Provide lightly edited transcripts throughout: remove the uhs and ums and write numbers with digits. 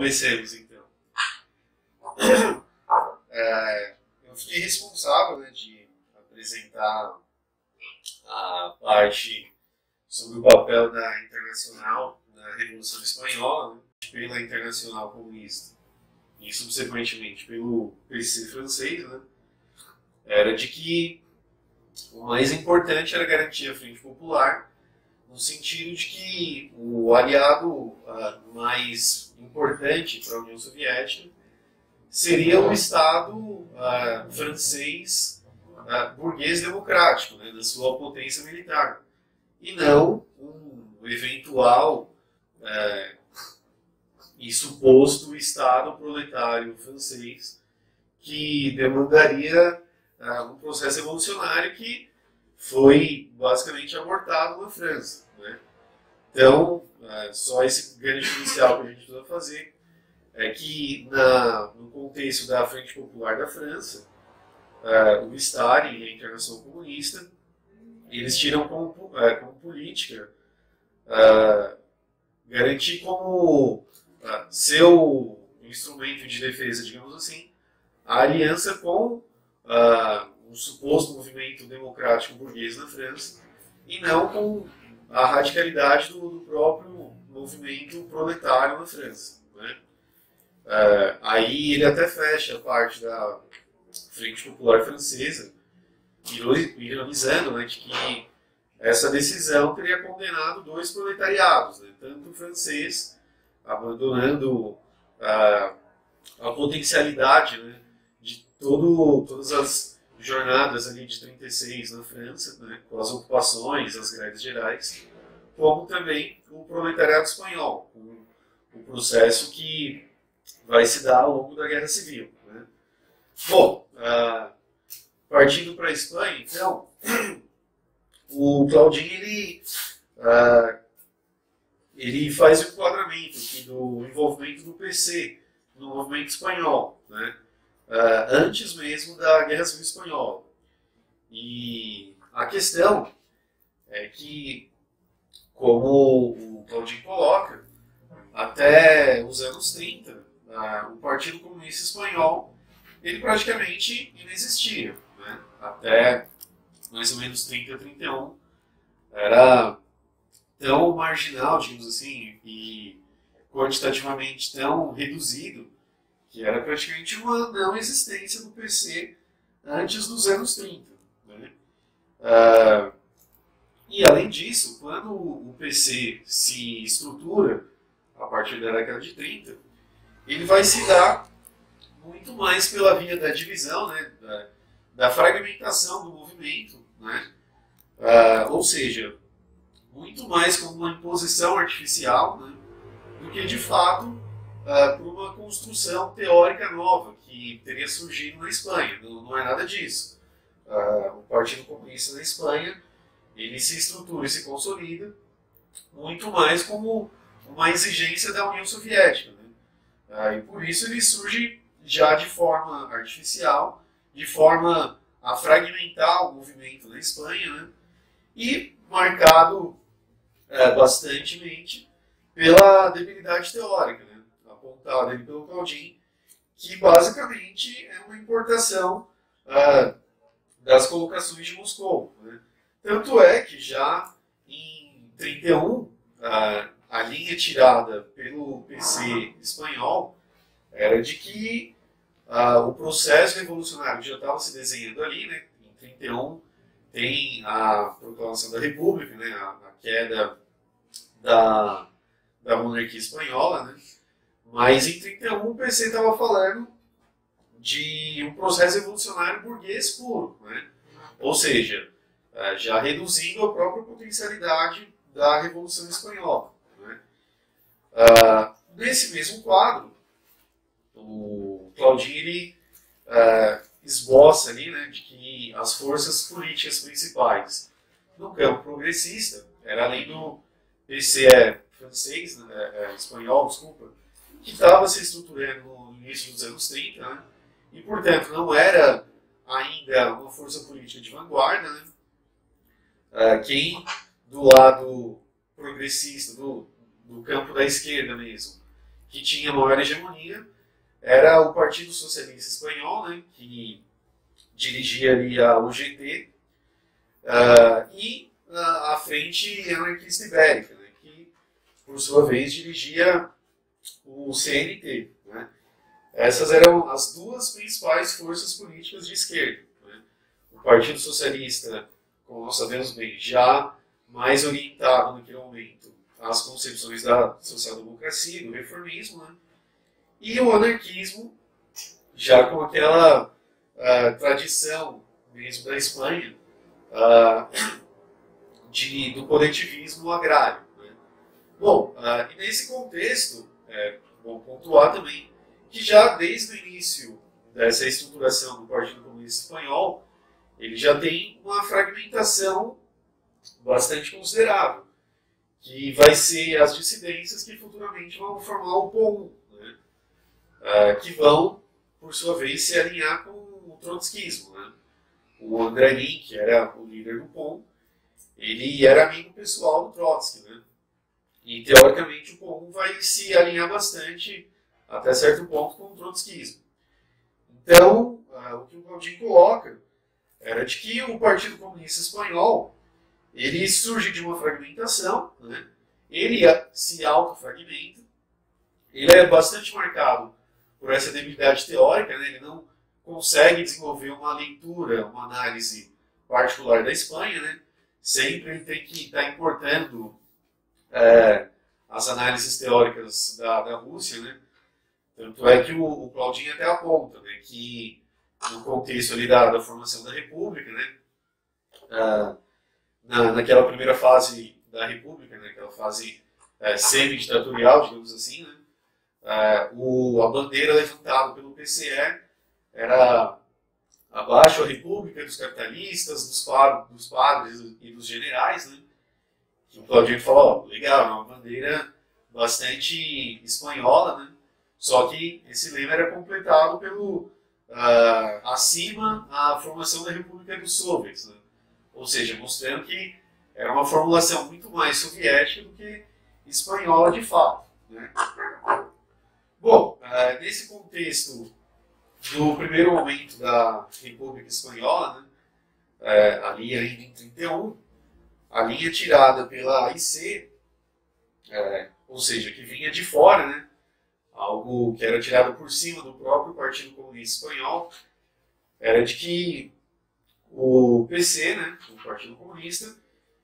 Comecemos, então. Eu fiquei responsável, né, de apresentar a parte sobre o papel da Internacional na Revolução Espanhola, né, pela Internacional Comunista e, subsequentemente, pelo PC francês, né, era de que o mais importante era garantir a Frente Popular, no sentido de que o aliado mais importante para a União Soviética seria o Estado francês burguês democrático, né, da sua potência militar, e não um eventual e suposto Estado proletário francês que demandaria um processo revolucionário que foi basicamente abortado na França, né? Então, só esse gancho inicial que a gente precisa fazer é que no contexto da Frente Popular da França, o Stalin e a Internacional Comunista, eles tiram como política garantir como seu instrumento de defesa, digamos assim, a aliança com um suposto movimento democrático burguês na França e não com a radicalidade do próprio movimento proletário na França, né? Aí ele até fecha a parte da Frente Popular Francesa, ironizando, né, de que essa decisão teria condenado dois proletariados, né, tanto o francês, abandonando a potencialidade, né, de todas as jornadas ali de 36 na França, né, com as ocupações, as greves gerais, como também o proletariado espanhol, com o processo que vai se dar ao longo da Guerra Civil, né. Bom, partindo para a Espanha, então, o Claudinho ele faz o enquadramento aqui do envolvimento do PC no movimento espanhol, né, antes mesmo da Guerra Civil Espanhola. E a questão é que, como o Claudinho coloca, até os anos 30, o Partido Comunista Espanhol ele praticamente inexistia, né? Até mais ou menos 30, 31, era tão marginal, digamos assim, e quantitativamente tão reduzido, que era praticamente uma não existência do PC antes dos anos 30. Né? E além disso, quando o PC se estrutura a partir da década de 30, ele vai se dar muito mais pela via da divisão, né, da fragmentação do movimento, né, ou seja, muito mais como uma imposição artificial, né, do que de fato por uma construção teórica nova que teria surgido na Espanha. Não é nada disso. O Partido Comunista na Espanha ele se estrutura e se consolida muito mais como uma exigência da União Soviética, né? E por isso ele surge já de forma artificial, de forma a fragmentar o movimento na Espanha, né? E marcado bastantemente pela debilidade teórica, né, apontada ali pelo Claudinho, que basicamente é uma importação das colocações de Moscou, né? Tanto é que já em 31, a linha tirada pelo PC espanhol era de que o processo revolucionário já estava se desenhando ali, né? Em 31 tem a proclamação da República, né? A queda da monarquia espanhola, né? Mas em 31 o PC estava falando de um processo revolucionário burguês puro, né? Ou seja, já reduzindo a própria potencialidade da Revolução Espanhola, né? Nesse mesmo quadro, o Claudinho esboça ali, né, de que as forças políticas principais no campo progressista, era além do PCE francês, né, espanhol, desculpa, que estava se estruturando no início dos anos 30, né, e portanto não era ainda uma força política de vanguarda, né. Quem do lado progressista, do campo da esquerda mesmo, que tinha maior hegemonia era o Partido Socialista Espanhol, né, que dirigia ali a UGT, e a Frente Anarquista Ibérica, né, que, por sua vez, dirigia o CNT. Né. Essas eram as duas principais forças políticas de esquerda. Né. O Partido Socialista, como nós sabemos bem, já mais orientado naquele momento às concepções da social-democracia, do reformismo, né. E o anarquismo, já com aquela tradição mesmo da Espanha do coletivismo agrário. Né. Bom, e nesse contexto, bom pontuar também que já desde o início dessa estruturação do Partido Comunista Espanhol, ele já tem uma fragmentação bastante considerável, que vai ser as dissidências que futuramente vão formar o POUM, né, que vão, por sua vez, se alinhar com o trotskismo. Né. O André Lin, que era o líder do POUM, ele era amigo pessoal do Trotsky, né, e teoricamente o POUM vai se alinhar bastante, até certo ponto, com o trotskismo. Então, o que o Claudinho coloca era de que o Partido Comunista Espanhol ele surge de uma fragmentação, né? Ele se autofragmenta, ele é bastante marcado por essa debilidade teórica, né? Ele não consegue desenvolver uma leitura, uma análise particular da Espanha, né? Sempre ele tem que estar importando as análises teóricas da Rússia, né? Tanto é que o Claudinho até aponta, né, que no contexto ali da formação da República, né, naquela primeira fase da República, né, aquela fase semi-ditatorial, digamos assim, né, a bandeira levantada pelo PCE era abaixo a República dos capitalistas, dos padres e dos generais, né, que o Claudinho falou, legal, é uma bandeira bastante espanhola, né, só que esse lema era completado pelo acima a formação da República dos Soviets, né? Ou seja, mostrando que era uma formulação muito mais soviética do que espanhola de fato. Né? Bom, nesse contexto do primeiro momento da República Espanhola, né, ali ainda em 31, a linha tirada pela AIC, ou seja, que vinha de fora, né, algo que era tirado por cima do próprio Partido Comunista Espanhol, era de que o PC, né, o Partido Comunista,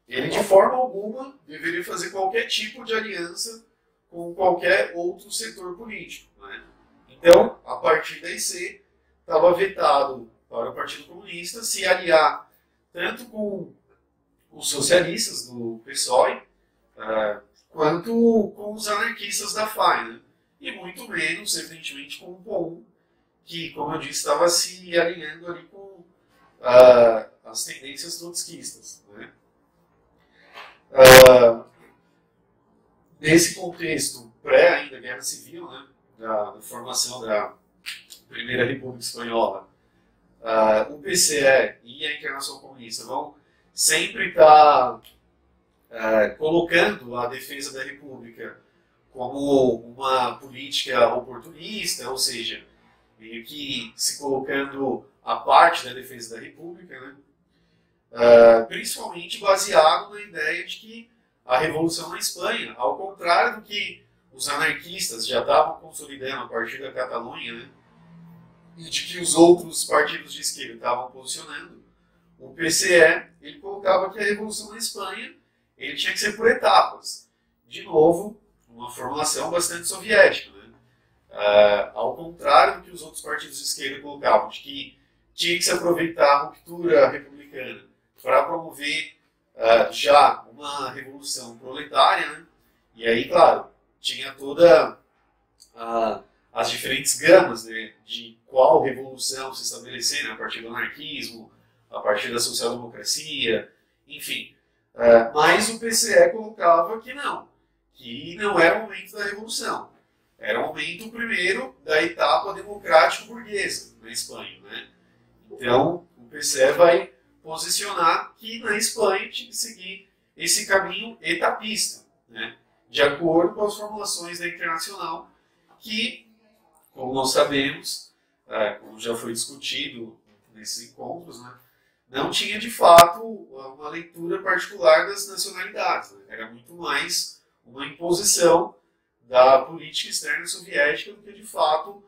ele de forma alguma deveria fazer qualquer tipo de aliança com qualquer outro setor político. Né? Então, a partir da IC, estava vetado para o Partido Comunista se aliar tanto com os socialistas do PSOE, quanto com os anarquistas da FAI, né? E muito menos, evidentemente, com o POUM, que, como eu disse, estava se alinhando ali com as tendências trotskistas. Né? Nesse contexto pré ainda Guerra Civil, né, da formação da Primeira República Espanhola, o PCE e a Internacional Comunista vão sempre estar colocando a defesa da República como uma política oportunista, ou seja, meio que se colocando à parte da defesa da República, né? Principalmente baseado na ideia de que a Revolução na Espanha, ao contrário do que os anarquistas já estavam consolidando a partir da Catalunha, né? E de que os outros partidos de esquerda estavam posicionando, o PCE ele colocava que a Revolução na Espanha ele tinha que ser por etapas. De novo, uma formulação bastante soviética. Né? Ao contrário do que os outros partidos de esquerda colocavam, de que tinha que se aproveitar a ruptura republicana para promover já uma revolução proletária. Né? E aí, claro, tinha toda as diferentes gamas, né, de qual revolução se estabelecer, né, a partir do anarquismo, a partir da social-democracia, enfim. Mas o PCE colocava que não era o momento da revolução. Era o momento, primeiro, da etapa democrático-burguesa na Espanha. Né? Então, o PCE vai posicionar que na Espanha tinha que seguir esse caminho etapista, né? De acordo com as formulações da Internacional que, como nós sabemos, como já foi discutido nesses encontros, né, não tinha de fato uma leitura particular das nacionalidades, né? Era muito mais uma imposição da política externa soviética do que de fato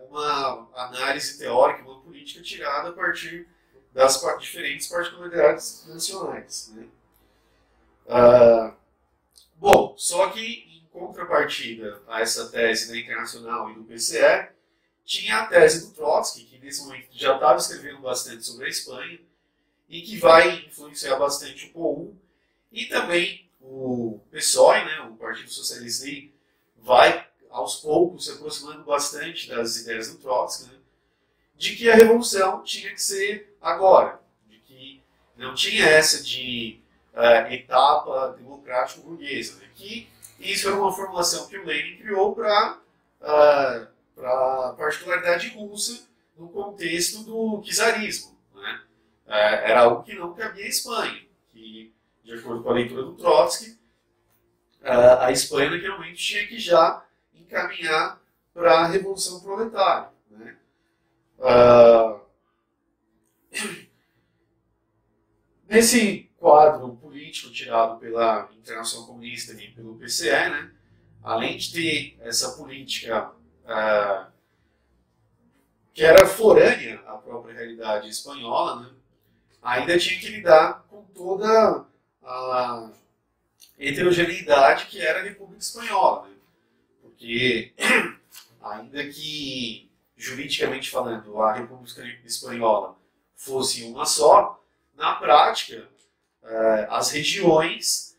uma análise teórica, uma política tirada a partir das diferentes particularidades nacionais, né? Bom, só que em contrapartida a essa tese da Internacional e do PCE, tinha a tese do Trotsky, que nesse momento já estava escrevendo bastante sobre a Espanha e que vai influenciar bastante o POUM e também o PSOE, né, o Partido Socialista, vai aos poucos se aproximando bastante das ideias do Trotsky, né, de que a revolução tinha que ser agora, de que não tinha essa de etapa democrático-burguesa, né, que isso era uma formulação que o Lenin criou para a particularidade russa no contexto do czarismo, né? Era algo que não cabia à Espanha, que, de acordo com a leitura do Trotsky, a Espanha naquele momento tinha que já encaminhar para a Revolução Proletária, né? Nesse quadro político tirado pela Internacional Comunista e pelo PCE, né, além de ter essa política que era forânea à própria realidade espanhola, né, ainda tinha que lidar com toda a heterogeneidade que era a República Espanhola, né, porque ainda que juridicamente falando a República Espanhola fosse uma só, na prática as regiões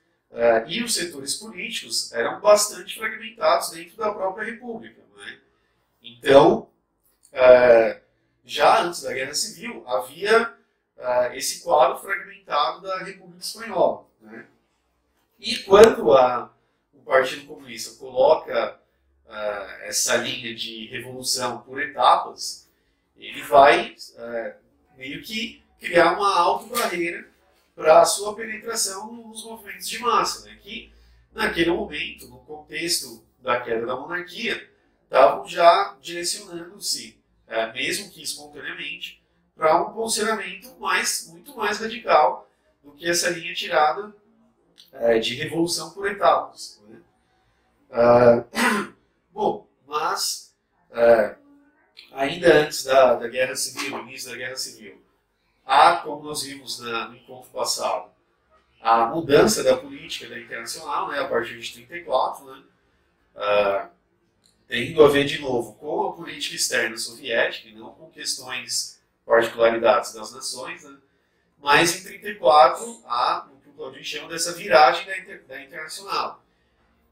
e os setores políticos eram bastante fragmentados dentro da própria República, né? Então, já antes da Guerra Civil, havia esse quadro fragmentado da República Espanhola, né? E quando o Partido Comunista coloca essa linha de revolução por etapas, ele vai meio que criar uma auto-barreira para a sua penetração nos movimentos de massa, né? Que naquele momento, no contexto da queda da monarquia, estavam já direcionando-se, mesmo que espontaneamente, para um posicionamento muito mais radical do que essa linha tirada de revolução por etapas, né? Bom, mas ainda antes da Guerra Civil, no início da Guerra Civil, como nós vimos no encontro passado, a mudança da política da Internacional, né, a partir de 1934, né, tendo a ver de novo com a política externa soviética, e não com questões, particularidades das nações, né, mas em 1934 há o que o Claudinho chama dessa viragem da Internacional,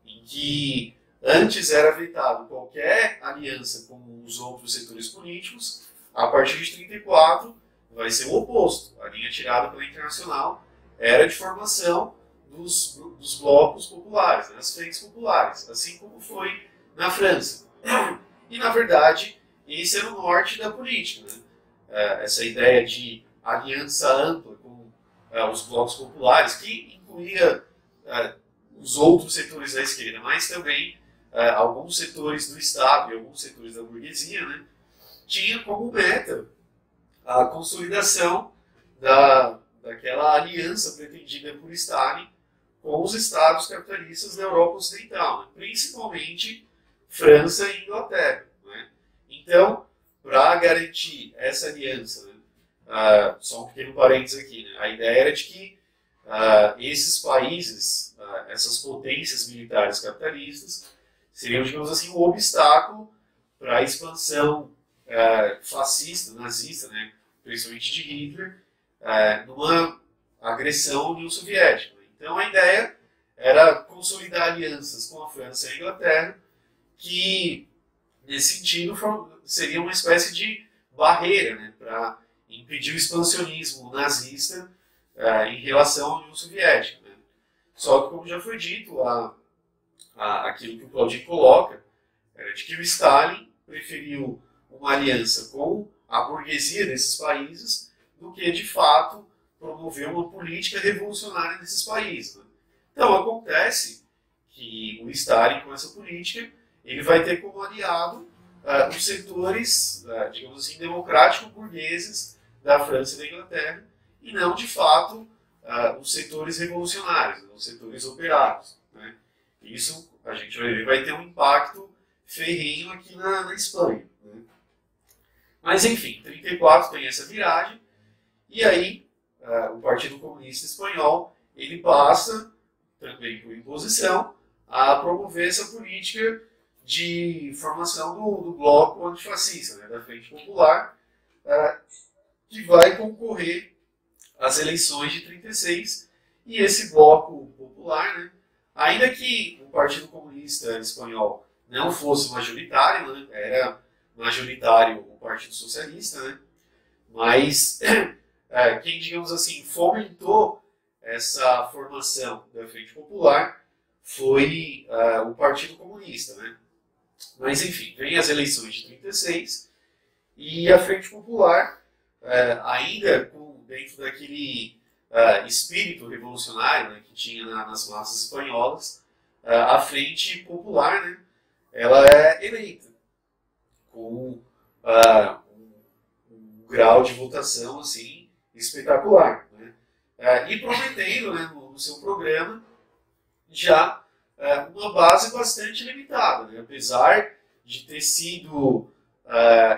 em que antes era vetado qualquer aliança com os outros setores políticos, a partir de 1934 vai ser o oposto. A linha tirada pela Internacional era de formação dos blocos populares, das frentes populares, assim como foi na França. E, na verdade, esse era o norte da política, né? Essa ideia de aliança ampla com os blocos populares, que incluía os outros setores da esquerda, mas também alguns setores do Estado e alguns setores da burguesia, né, tinha como meta a consolidação daquela aliança pretendida por Stalin com os estados capitalistas da Europa Ocidental, né, principalmente França e Inglaterra, né. Então, para garantir essa aliança, né, só um pequeno parênteses aqui, né, a ideia era de que esses países, essas potências militares capitalistas, seriam, digamos assim, um obstáculo para a expansão fascista, nazista, né, principalmente de Hitler, numa agressão à União Soviética. Então a ideia era consolidar alianças com a França e a Inglaterra, que nesse sentido seria uma espécie de barreira, né, para impedir o expansionismo nazista em relação à União Soviética, né. Só que, como já foi dito, aquilo que o Claudinho coloca era de que o Stalin preferiu uma aliança com a burguesia desses países do que, de fato, promover uma política revolucionária nesses países, né. Então, acontece que o Stalin, com essa política, ele vai ter como aliado os setores, digamos assim, democrático-burgueses da França e da Inglaterra, e não, de fato, os setores revolucionários, os setores operários. Né? Isso, a gente vai ver, vai ter um impacto ferrenho aqui na Espanha. Né? Mas, enfim, 34 tem essa viragem, e aí o Partido Comunista Espanhol ele passa, também por imposição, a promover essa política de formação do bloco antifascista, né, da Frente Popular, que vai concorrer às eleições de 36, e esse bloco popular, né, ainda que o Partido Comunista Espanhol não fosse majoritário, né, era majoritário o Partido Socialista, né, mas quem, digamos assim, fomentou essa formação da Frente Popular foi o Partido Comunista, né? Mas, enfim, vem as eleições de 36 e a Frente Popular, ainda dentro daquele espírito revolucionário, né, que tinha nas massas espanholas, a Frente Popular, né, ela é eleita com um grau de votação assim, espetacular. Né? E prometendo, né, no seu programa já uma base bastante limitada. Né? Apesar de ter sido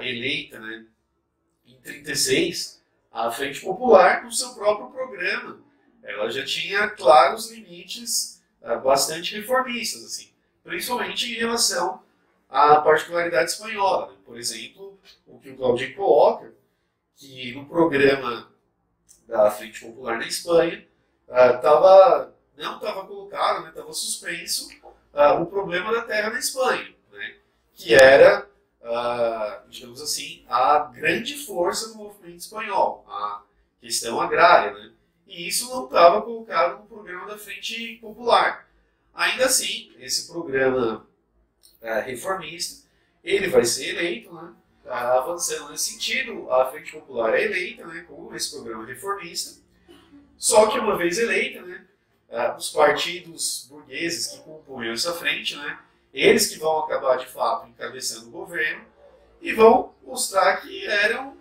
eleita, né, em 36, a Frente Popular, no seu próprio programa, ela já tinha claros limites bastante reformistas, assim, principalmente em relação à particularidade espanhola. Né? Por exemplo, o que o Claudinho coloca, que no programa da Frente Popular na Espanha não estava colocado, né, estava suspenso o problema da terra na Espanha, né, que era, digamos assim, a grande força do movimento espanhol, a questão agrária. Né, e isso não estava colocado no programa da Frente Popular. Ainda assim, esse programa reformista, ele vai ser eleito, né, avançando nesse sentido, a Frente Popular é eleita, né, com esse programa reformista, só que uma vez eleita, né, os partidos burgueses que compõem essa frente, né, eles que vão acabar de fato encabeçando o governo e vão mostrar que eram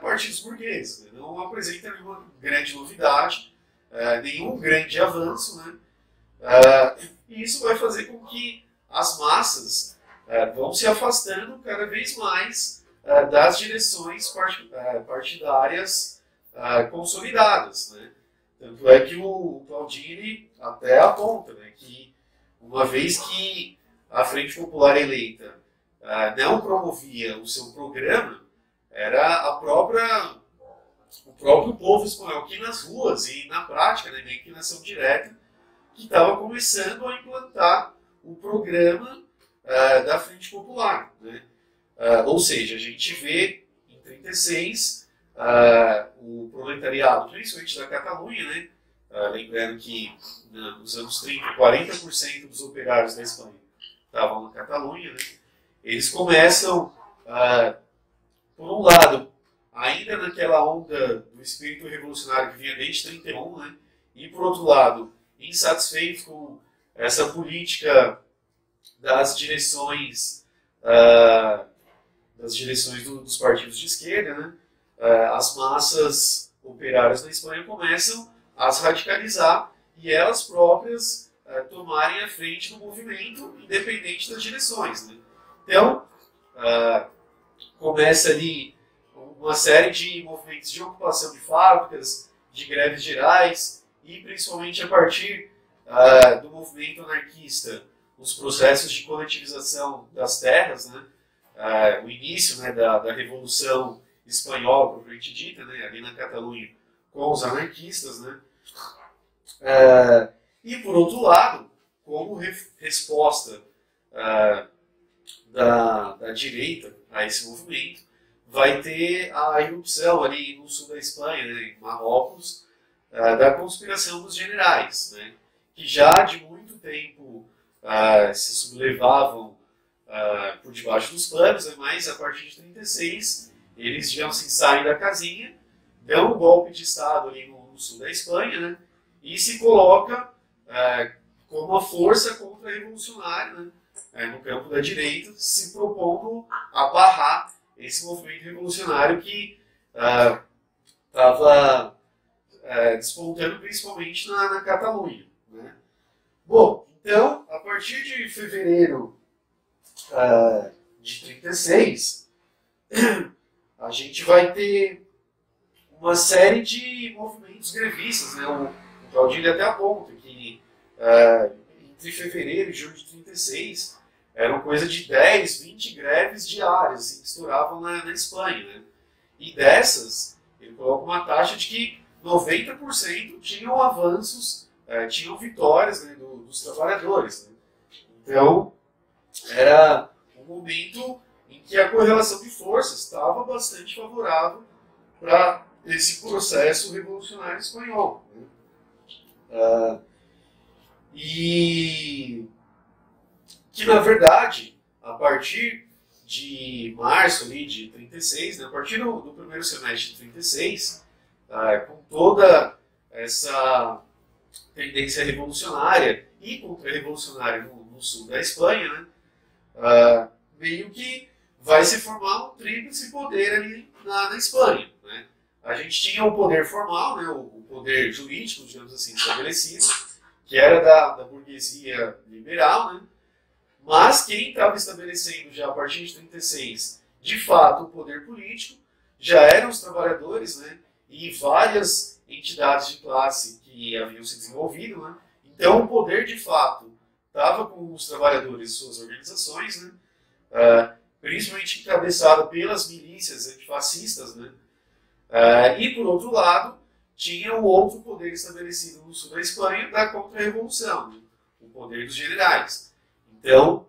partidos burgueses, né, não apresentam nenhuma grande novidade, nenhum grande avanço, né, e isso vai fazer com que as massas vão se afastando cada vez mais das direções partidárias consolidadas. Né? Tanto é que o Claudini até aponta, né, que uma vez que a Frente Popular eleita não promovia o seu programa, era o próprio povo espanhol que nas ruas e na prática, né, meio que na ação direta, que estava começando a implantar o programa da Frente Popular. Né? Ou seja, a gente vê em 36 o proletariado, principalmente da Catalunha, né? Lembrando que nos anos 30, 40% dos operários da Espanha estavam na Catalunha, né? Eles começam, por um lado, ainda naquela onda do espírito revolucionário que vinha desde 31, né? E por outro lado, insatisfeitos com essa política das direções dos partidos de esquerda, né? As massas operárias na Espanha começam a se radicalizar e elas próprias tomarem a frente do movimento, independente das direções. Né? Então, começa ali uma série de movimentos de ocupação de fábricas, de greves gerais e, principalmente a partir do movimento anarquista, os processos de coletivização das terras, né? O início, né, da Revolução Espanhola, propriamente dita, né, ali na Catalunha, com os anarquistas. Né? E, por outro lado, como resposta da direita a esse movimento, vai ter a irrupção ali no sul da Espanha, né, em Marrocos, da conspiração dos generais, né, que já de muito tempo se sublevavam por debaixo dos panos, né, mas a partir de 36 eles, digamos assim, saem da casinha, dão um golpe de Estado ali no sul da Espanha, né, e se coloca como uma força contra-revolucionária, né, no campo da direita, se propondo a barrar esse movimento revolucionário que estava despontando principalmente na Catalunha, né? Bom, então, a partir de fevereiro de 36, a gente vai ter uma série de movimentos grevistas, né? O Claudinho até aponta que entre fevereiro e julho de 36 eram coisa de 10, 20 greves diárias assim, que estouravam na Espanha, né? E dessas, ele coloca uma taxa de que 90% tinham avanços, tinham vitórias, né, dos trabalhadores, né? Então, era um momento em que a correlação de forças estava bastante favorável para esse processo revolucionário espanhol, né? E que, na verdade, a partir de março ali, de 36, né, a partir do primeiro semestre de 36, com toda essa tendência revolucionária e contra-revolucionária no sul da Espanha, né, meio que vai se formar um tríplice poder ali na Espanha, né? A gente tinha o poder formal, né, o poder jurídico, digamos assim, estabelecido, que era da burguesia liberal, né? Mas quem estava estabelecendo já a partir de 36, de fato, o poder político, já eram os trabalhadores, né? E várias entidades de classe que haviam se desenvolvido, né? Então o poder de fato estava com os trabalhadores e suas organizações, né? Principalmente encabeçado pelas milícias antifascistas, né? E por outro lado, tinha o outro poder estabelecido no sul da Espanha da contra-revolução, né? O poder dos generais. Então,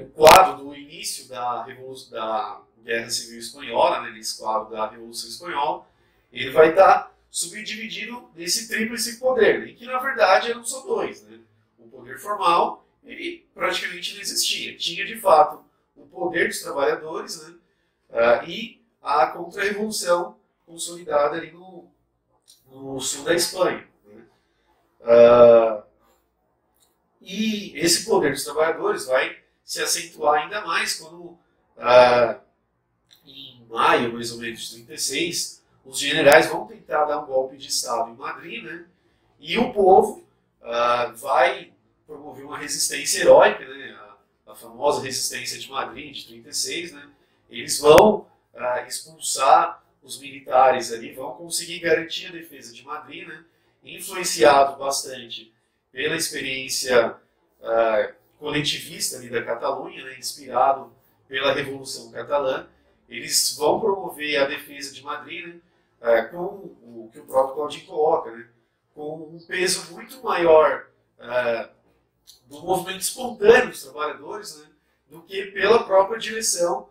o quadro do início da Guerra Civil Espanhola, né, nesse quadro da Revolução Espanhola, ele vai estar subdividido nesse tríplice poder, né, que na verdade eram só dois, né? O poder formal, ele praticamente não existia. Tinha de fato o poder dos trabalhadores, né, e a contra-revolução consolidada ali no sul da Espanha, né? E esse poder dos trabalhadores vai se acentuar ainda mais quando, em maio, mais ou menos, de 36, os generais vão tentar dar um golpe de Estado em Madrid, né? E o povo vai promover uma resistência heróica, né? A famosa resistência de Madrid, de 36, né? Eles vão expulsar os militares ali, vão conseguir garantir a defesa de Madrid, né? Influenciado bastante pela experiência coletivista ali da Catalunha, né, inspirado pela Revolução Catalã, eles vão promover a defesa de Madrid, né, com o que o próprio Claudinho coloca, né, com um peso muito maior do movimento espontâneo dos trabalhadores, né, do que pela própria direção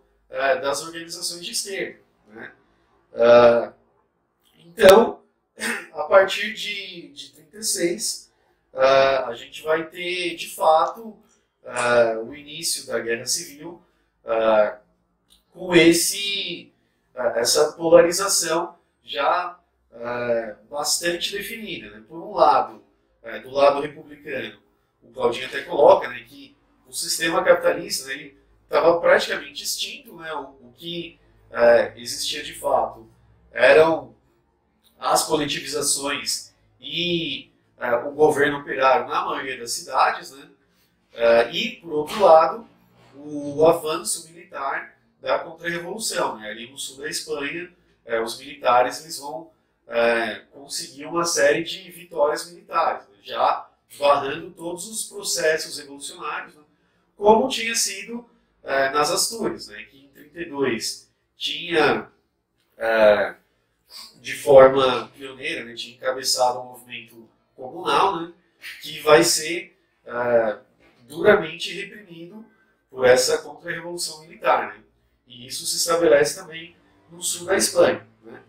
das organizações de esquerda, né. Então, a partir de 36, a gente vai ter, de fato, o início da Guerra Civil com essa polarização já bastante definida, né? Por um lado, do lado republicano, o Claudinho até coloca, né, que o sistema capitalista, né, ele estava praticamente extinto, né? O que existia de fato eram as coletivizações e o governo operário na maioria das cidades, né? E, por outro lado, o avanço militar da contra-revolução, né? Ali no sul da Espanha, os militares eles vão conseguir uma série de vitórias militares, né? Já barrando todos os processos revolucionários, né? Como tinha sido nas Astúrias, né? Que em 32 tinha, de forma pioneira, né? Tinha encabeçado um movimento comunal, né? Que vai ser duramente reprimido por essa contra-revolução militar, né? E isso se estabelece também no sul da Espanha, né?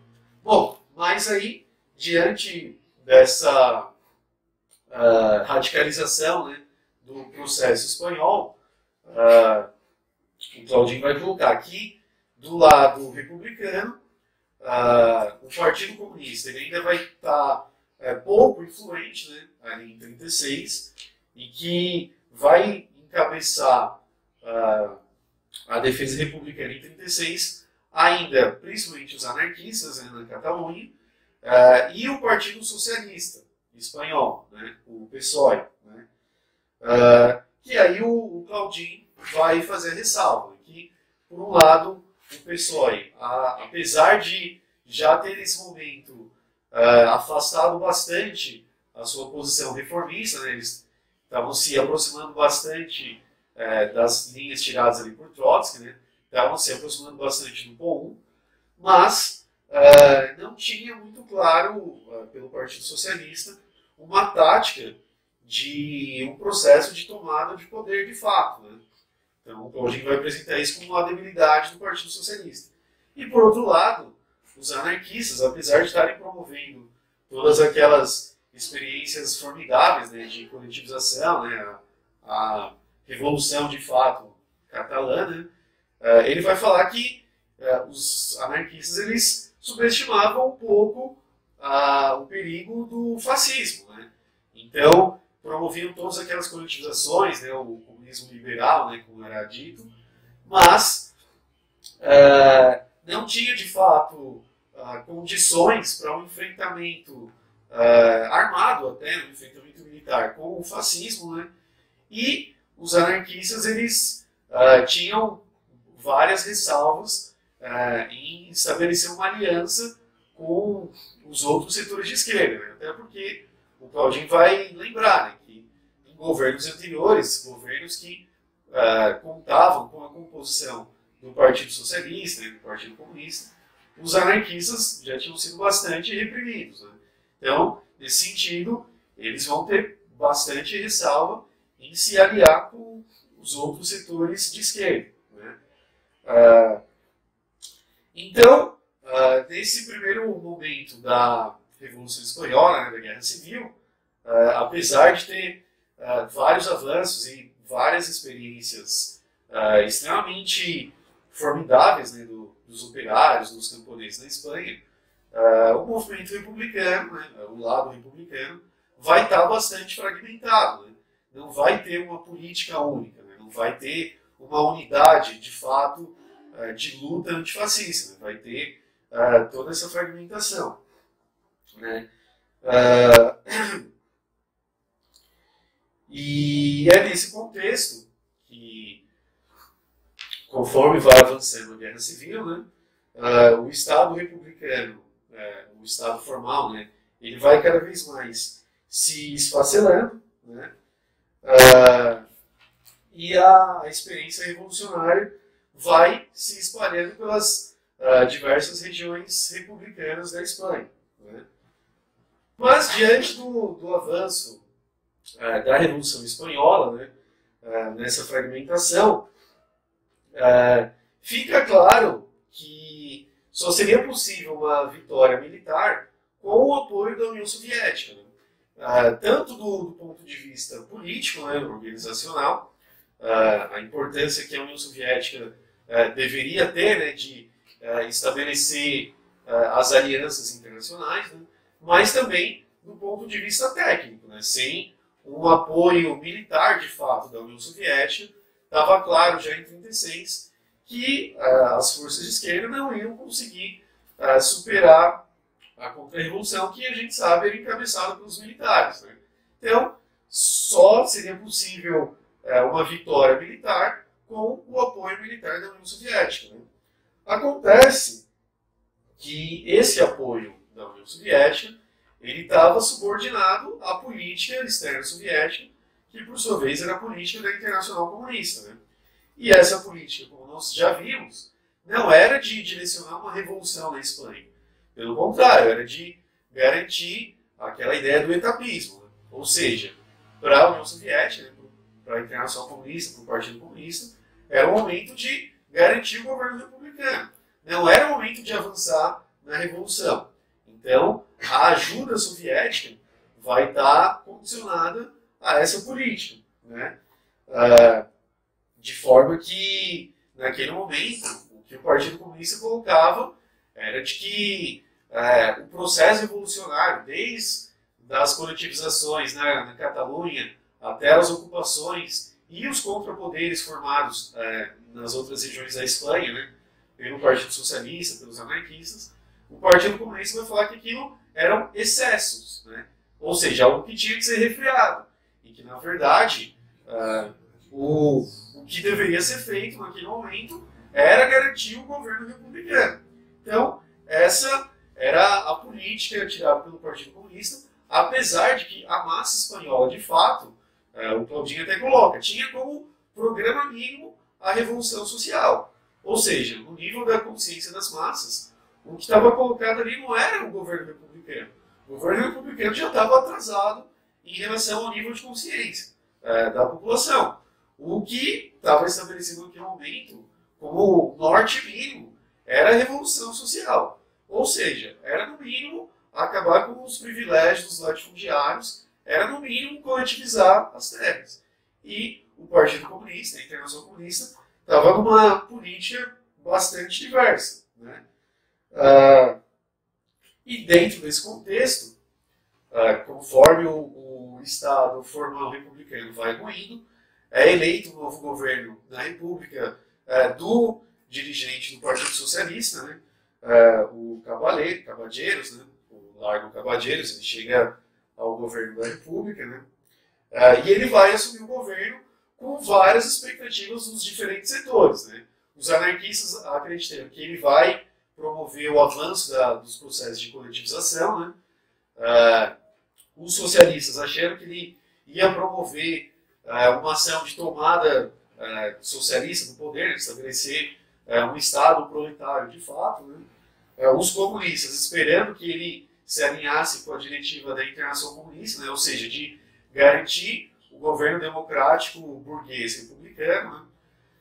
Bom, mas aí, diante dessa radicalização, né, do processo espanhol, o Claudinho vai colocar aqui, do lado republicano, o Partido Comunista ele ainda vai estar pouco influente, né, ali em 36, e que vai encabeçar a defesa republicana em 36, ainda principalmente os anarquistas, né, na Catalunha, e o Partido Socialista Espanhol, né, o PSOE. Né, que aí o Claudin vai fazer a ressalva, que, por um lado, o PSOE, apesar de já ter nesse momento afastado bastante a sua posição reformista, né, eles estavam se aproximando bastante das linhas tiradas ali por Trotsky, né, estavam se aproximando bastante do POUM, mas não tinha muito claro, pelo Partido Socialista, uma tática de um processo de tomada de poder de fato. Né? Então, o Claudin vai apresentar isso como uma debilidade do Partido Socialista. E, por outro lado, os anarquistas, apesar de estarem promovendo todas aquelas experiências formidáveis, né, de coletivização, né, a revolução de fato catalã, né, ele vai falar que os anarquistas eles subestimavam um pouco o perigo do fascismo. Né? Então, promoviam todas aquelas coletivizações, né, o comunismo liberal, né, como era dito, mas não tinha de fato condições para um enfrentamento armado, até um enfrentamento militar com o fascismo, né? E os anarquistas eles tinham várias ressalvas em estabelecer uma aliança com os outros setores de esquerda, né? Até porque o Claudin vai lembrar, né, que em governos anteriores, governos que contavam com a composição do Partido Socialista e do Partido Comunista, os anarquistas já tinham sido bastante reprimidos. Né? Então, nesse sentido, eles vão ter bastante ressalva em se aliar com os outros setores de esquerda. Né? Então, nesse primeiro momento da Revolução Espanhola, né, da Guerra Civil, apesar de ter vários avanços e várias experiências extremamente formidáveis, né, dos operários, dos camponeses na Espanha, o movimento republicano, né, o lado republicano, vai estar bastante fragmentado. Né? Não vai ter uma política única, né? Não vai ter uma unidade, de fato, de luta antifascista. Né? Vai ter toda essa fragmentação. Né? E é nesse contexto que, conforme vai avançando a Guerra Civil, né, o Estado republicano, o Estado formal, né, ele vai cada vez mais se esfacelando, né, e a experiência revolucionária vai se espalhando pelas diversas regiões republicanas da Espanha. Né. Mas, diante do avanço da Revolução Espanhola, né, nessa fragmentação, fica claro que só seria possível uma vitória militar com o apoio da União Soviética. Né? Tanto do ponto de vista político, né, organizacional, a importância que a União Soviética deveria ter, né, de estabelecer as alianças internacionais, né, mas também do ponto de vista técnico. Né? Sem um apoio militar, de fato, da União Soviética, estava claro já em 1936 que as forças de esquerda não iam conseguir superar a contra-revolução, que a gente sabe era encabeçada pelos militares. Né? Então, só seria possível uma vitória militar com o apoio militar da União Soviética. Né? Acontece que esse apoio da União Soviética ele estava subordinado à política externa soviética, que por sua vez era a política da Internacional Comunista. Né? E essa política, como nós já vimos, não era de direcionar uma revolução na Espanha. Pelo contrário, era de garantir aquela ideia do etapismo. Né? Ou seja, para a União Soviética, né, para a Internacional Comunista, para o Partido Comunista, era o momento de garantir o governo republicano. Não era o momento de avançar na revolução. Então, a ajuda soviética vai estar condicionada a essa política. Né? De forma que, naquele momento, o que o Partido Comunista colocava era de que o processo revolucionário, desde as coletivizações na Catalunha até as ocupações e os contrapoderes formados nas outras regiões da Espanha, né, pelo Partido Socialista, pelos anarquistas, o Partido Comunista vai falar que aquilo eram excessos, né, ou seja, algo que tinha que ser refreado, e que, na verdade, o que deveria ser feito naquele momento era garantir o governo republicano. Então, essa era a política tirada pelo Partido Comunista, apesar de que a massa espanhola, de fato, o Claudinho até coloca, tinha como programa mínimo a revolução social. Ou seja, no nível da consciência das massas, o que estava colocado ali não era o governo republicano. O governo republicano já estava atrasado em relação ao nível de consciência da população. O que estava estabelecido naquele momento como norte mínimo era a revolução social. Ou seja, era no mínimo acabar com os privilégios dos latifundiários, era no mínimo coletivizar as terras. E o Partido Comunista, a Internacional Comunista, estava numa política bastante diversa, né? E dentro desse contexto, conforme o Estado formal republicano vai ruindo, é eleito um novo governo na República do dirigente do Partido Socialista, né? O Cavalleiros, né? O Largo Cavalleiros, ele chega ao governo da República, né? E ele vai assumir o governo com várias expectativas dos diferentes setores, né? Os anarquistas acreditam que ele vai promover o avanço dos processos de coletivização, né? Os socialistas acharam que ele ia promover uma ação de tomada socialista do poder, estabelecer um Estado proletário de fato, né? Os comunistas esperando que ele se alinhasse com a diretiva da Internacional Comunista, né? Ou seja, de garantir o governo democrático burguês republicano, né?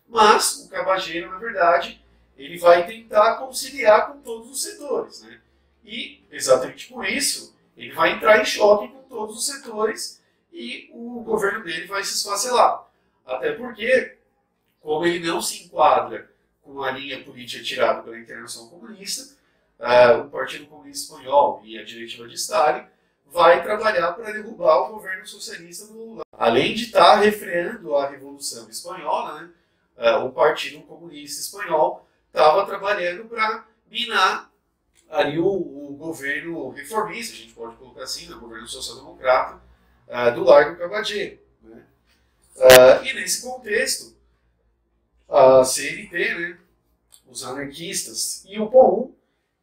Mas o Cabageiro, na verdade, ele vai tentar conciliar com todos os setores, né? E, exatamente por isso, ele vai entrar em choque com todos os setores e o governo dele vai se esfacelar. Até porque, como ele não se enquadra com a linha política tirada pela Internacional Comunista, o Partido Comunista Espanhol e a diretiva de Stalin vai trabalhar para derrubar o governo socialista do Lula. Além de estar refreando a Revolução Espanhola, né, o Partido Comunista Espanhol estava trabalhando para minar ali o governo reformista, a gente pode colocar assim, né, o governo social-democrata do Largo Cavadeiro, né? E nesse contexto, a CNT, né, os anarquistas e o POUM,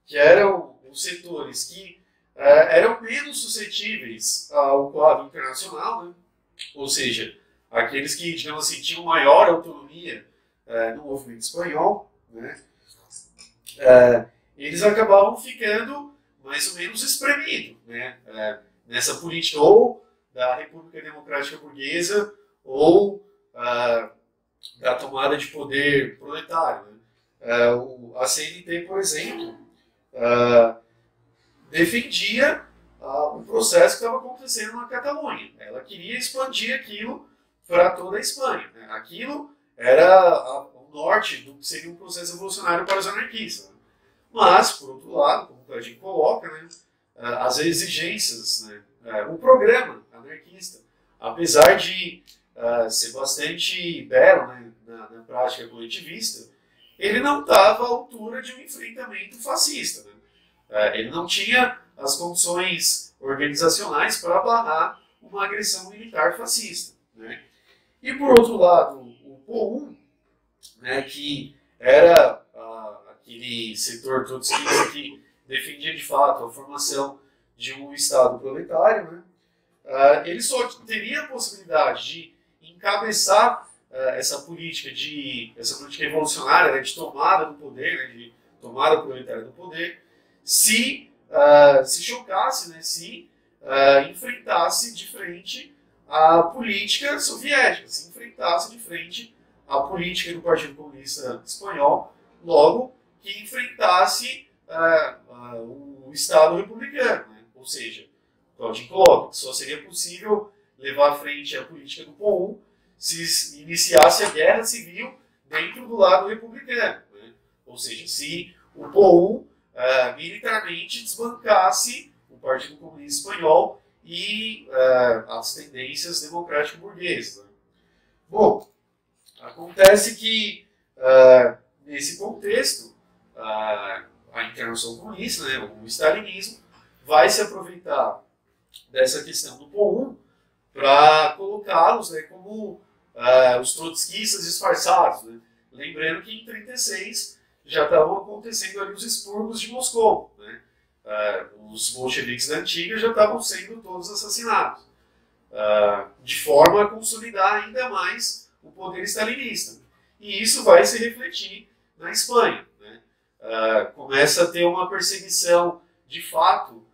que eram os setores que eram menos suscetíveis ao quadro internacional, né? Ou seja, aqueles que, digamos assim, tinham maior autonomia no movimento espanhol, né? Eles acabavam ficando mais ou menos espremidos, né? Nessa política ou da República Democrática Burguesa ou da tomada de poder proletário, né? A CNT, por exemplo, defendia o processo que estava acontecendo na Catalunha. Ela queria expandir aquilo para toda a Espanha, né? Aquilo era o norte do que seria um processo revolucionário para os anarquistas, né? Mas, por outro lado, como a gente coloca, né, as exigências, né, o programa anarquista, apesar de ser bastante belo, né, na prática coletivista, ele não estava à altura de um enfrentamento fascista, né? Ele não tinha as condições organizacionais para barrar uma agressão militar fascista, né? E por outro lado, o POUM, né, que era aquele setor trotskista que defendia de fato a formação de um Estado proletário, né, ele só teria a possibilidade de encabeçar essa política revolucionária, né, de tomada do poder, né, de tomada proletária do poder, se chocasse, né, se enfrentasse de frente a política soviética, se enfrentasse de frente a política do Partido Comunista Espanhol, logo que enfrentasse o Estado republicano, né? Ou seja, Claudinho coloca que só seria possível levar à frente a política do POUM se iniciasse a guerra civil dentro do lado republicano, né? Ou seja, se o POUM militarmente desbancasse o Partido Comunista Espanhol e as tendências democrático-burguesas. Né? Bom, acontece que, nesse contexto, a Internacional Comunista, né, o stalinismo, vai se aproveitar dessa questão do POUM para colocá-los, né, como os trotskistas disfarçados. Né? Lembrando que em 1936 já estavam acontecendo ali os expurgos de Moscou. Né? Os bolcheviques da antiga já estavam sendo todos assassinados, de forma a consolidar ainda mais o poder stalinista. E isso vai se refletir na Espanha. Né? Começa a ter uma perseguição de fato,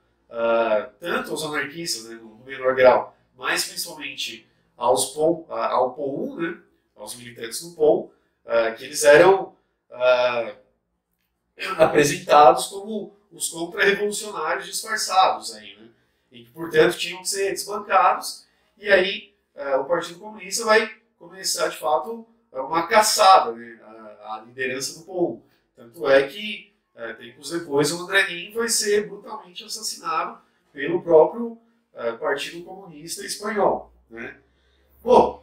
tanto aos anarquistas, né, no menor grau, mas principalmente ao POUM, né, aos militantes do POUM, que eles eram apresentados como os contra-revolucionários disfarçados aí, né, e que, portanto, tinham que ser desbancados, e aí o Partido Comunista vai começar, de fato, uma caçada, né, à liderança do POUM. Tanto é que, tempos depois, o André Nin vai ser brutalmente assassinado pelo próprio Partido Comunista Espanhol. Né? Bom,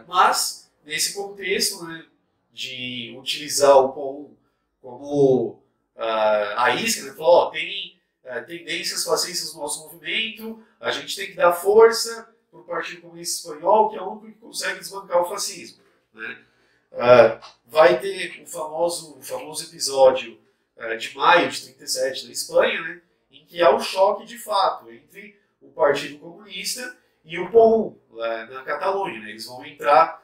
mas, nesse contexto, né, de utilizar o POUM como a isca, né, falou, tem tendências fascistas no nosso movimento, a gente tem que dar força para o Partido Comunista Espanhol, que é o único que consegue desbancar o fascismo. Né? Vai ter o famoso episódio de maio de 1937 na Espanha, né, em que há um choque de fato entre o Partido Comunista e o POUM na Catalunha. Né? Eles vão entrar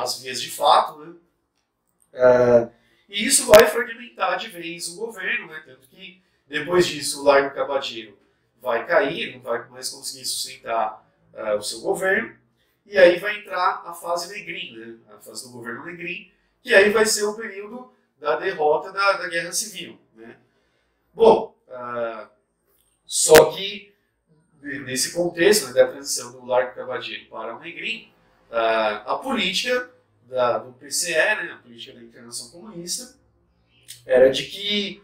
às vias de fato, né? E isso vai fragmentar de vez o governo, né? Tanto que depois disso o Largo Cabadeiro vai cair, não vai mais conseguir sustentar o seu governo. E aí vai entrar a fase Negrin, né? A fase do governo Negrin, que aí vai ser o período da derrota da Guerra Civil. Né? Bom, só que nesse contexto, né, da transição do Largo Cabadeiro para o Negrin, a política do PCE, né, a política da Internacional Comunista, era de que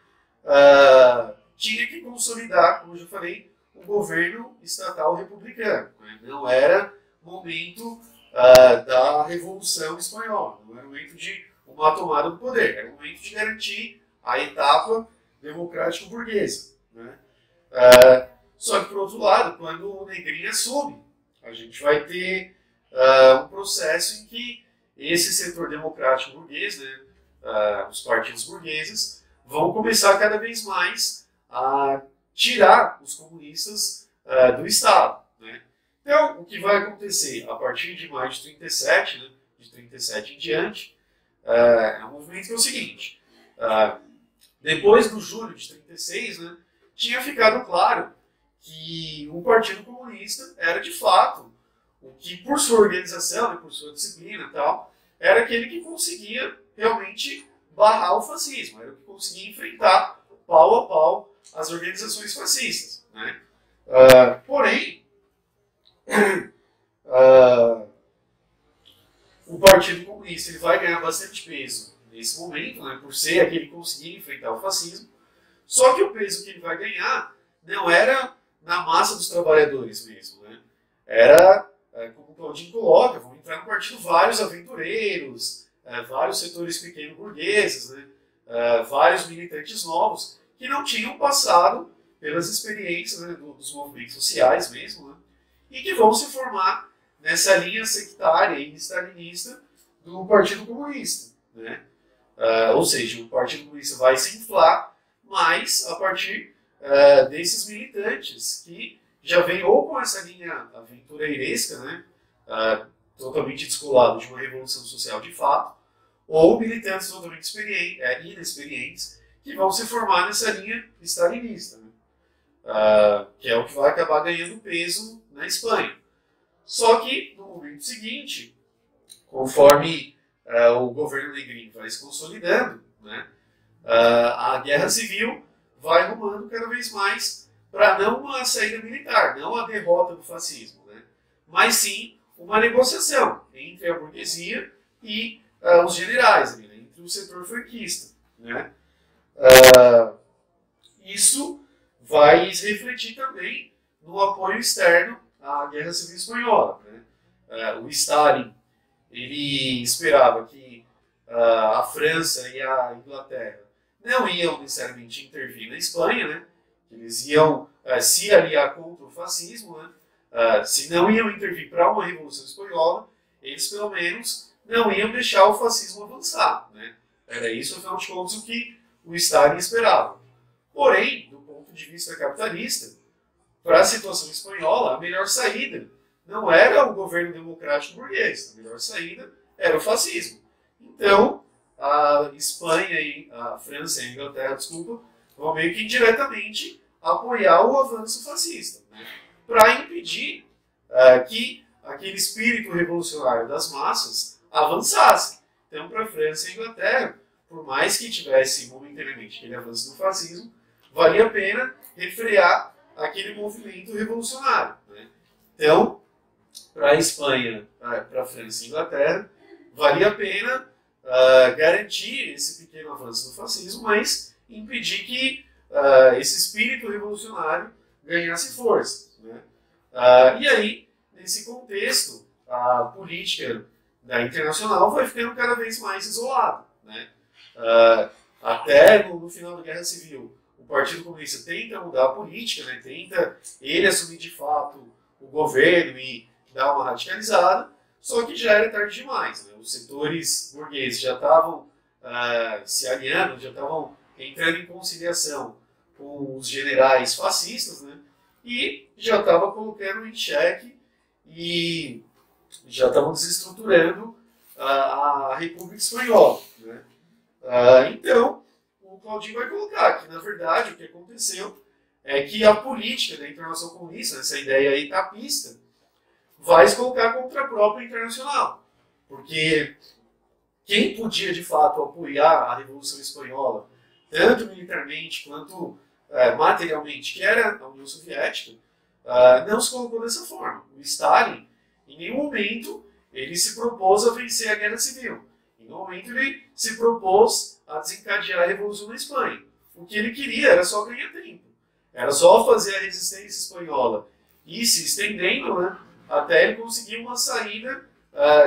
tinha que consolidar, como eu já falei, o governo estatal republicano. Né? Não era momento da Revolução Espanhola, não era momento de uma tomada do poder, era momento de garantir a etapa democrático-burguesa. Né? Só que, por outro lado, quando o Negrin assume, a gente vai ter um processo em que esse setor democrático-burguês, né, os partidos burgueses, vão começar cada vez mais a tirar os comunistas do Estado. Né? Então, o que vai acontecer a partir de maio de 1937, né, de 1937 em diante, é um movimento que é o seguinte: depois do julho de 1936, né, tinha ficado claro que o Partido Comunista era de fato o que, por sua organização, né, por sua disciplina e tal, era aquele que conseguia realmente barrar o fascismo, era o que conseguia enfrentar pau a pau as organizações fascistas. Né? Porém, o Partido Comunista ele vai ganhar bastante peso nesse momento, né, por ser aquele que conseguia enfrentar o fascismo, só que o peso que ele vai ganhar não era na massa dos trabalhadores mesmo. Né? Era, como o Claudinho coloca, vão entrar no partido vários aventureiros, vários setores pequenos burgueses, né? Vários militantes novos que não tinham passado pelas experiências, né, dos movimentos sociais mesmo, né? E que vão se formar nessa linha sectária e stalinista do Partido Comunista. Né? Ou seja, o Partido Comunista vai se inflar, mas a partir desses militantes que já vêm ou com essa linha aventureiresca, né, totalmente descolado de uma revolução social de fato, ou militantes totalmente inexperientes que vão se formar nessa linha stalinista, né, que é o que vai acabar ganhando peso na Espanha. Só que, no momento seguinte, conforme o governo Negrin vai se consolidando, né, a guerra civil vai arrumando cada vez mais para não uma saída militar, não a derrota do fascismo, né, mas sim uma negociação entre a burguesia e os generais, né, entre o setor franquista. Né. Isso vai se refletir também no apoio externo à Guerra Civil Espanhola, né? O Stalin ele esperava que a França e a Inglaterra não iam necessariamente intervir na Espanha, né? Eles iam se aliar contra o fascismo, né? Se não iam intervir para uma Revolução Espanhola, eles pelo menos não iam deixar o fascismo avançar, né? Era isso, afinal de contas, o que o Stalin esperava. Porém, do ponto de vista capitalista, para a situação espanhola, a melhor saída não era o governo democrático burguês, a melhor saída era o fascismo. Então, a Espanha e a França e a Inglaterra, desculpa, vão meio que indiretamente apoiar o avanço fascista, né? Para impedir que aquele espírito revolucionário das massas avançasse. Então, para a França e a Inglaterra, por mais que tivesse momentaneamente aquele avanço do fascismo, valia a pena refrear aquele movimento revolucionário, né? Então, para a Espanha, para a França e a Inglaterra, valia a pena garantir esse pequeno avanço do fascismo, mas impedir que esse espírito revolucionário ganhasse força, né? E aí, nesse contexto, a política internacional vai ficando cada vez mais isolada, né? Até no final da Guerra Civil, o Partido Comunista tenta mudar a política, né? Tenta ele assumir de fato o governo e dar uma radicalizada, só que já era tarde demais, né? Os setores burgueses já estavam se aliando, já estavam entrando em conciliação com os generais fascistas, né? E já estava colocando em xeque e já estavam desestruturando a República Espanhola, né? Então, o Claudinho vai colocar que, na verdade, o que aconteceu é que a política da Internacional Comunista, essa ideia etapista, vai se colocar contra a própria Internacional. Porque quem podia, de fato, apoiar a Revolução Espanhola, tanto militarmente quanto materialmente, que era a União Soviética, não se colocou dessa forma. O Stalin, em nenhum momento, ele se propôs a vencer a Guerra Civil. Em nenhum momento, ele se propôs a desencadear a Revolução na Espanha. O que ele queria era só ganhar tempo. Era só fazer a resistência espanhola ir se estendendo, né, até ele conseguir uma saída,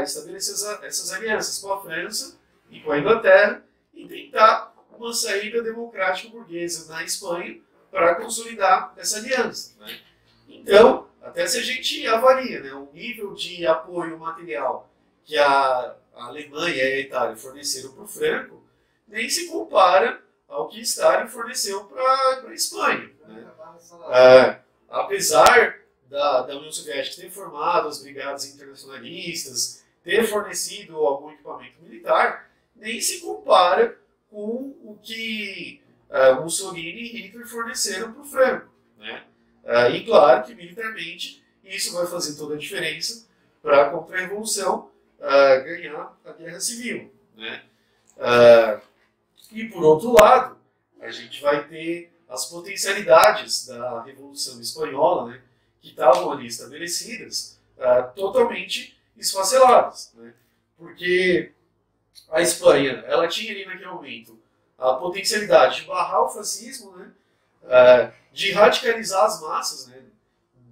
estabelecer essas alianças com a França e com a Inglaterra e tentar uma saída democrática burguesa na Espanha para consolidar essa aliança, né? Então, até se a gente avalia, né, o nível de apoio material que a Alemanha e a Itália forneceram para o Franco, nem se compara ao que Stalin forneceu para a Espanha, né? Apesar da União Soviética ter formado as brigadas internacionalistas, ter fornecido algum equipamento militar, nem se compara com o que Mussolini e Hitler forneceram para o Franco, né? E claro que militarmente isso vai fazer toda a diferença para a contra-revolução ganhar a Guerra Civil, né? E por outro lado, a gente vai ter as potencialidades da Revolução Espanhola, né, que estavam ali estabelecidas, totalmente esfaceladas, né? Porque a Espanha, ela tinha ali naquele momento a potencialidade de barrar o fascismo, né, de radicalizar as massas, né,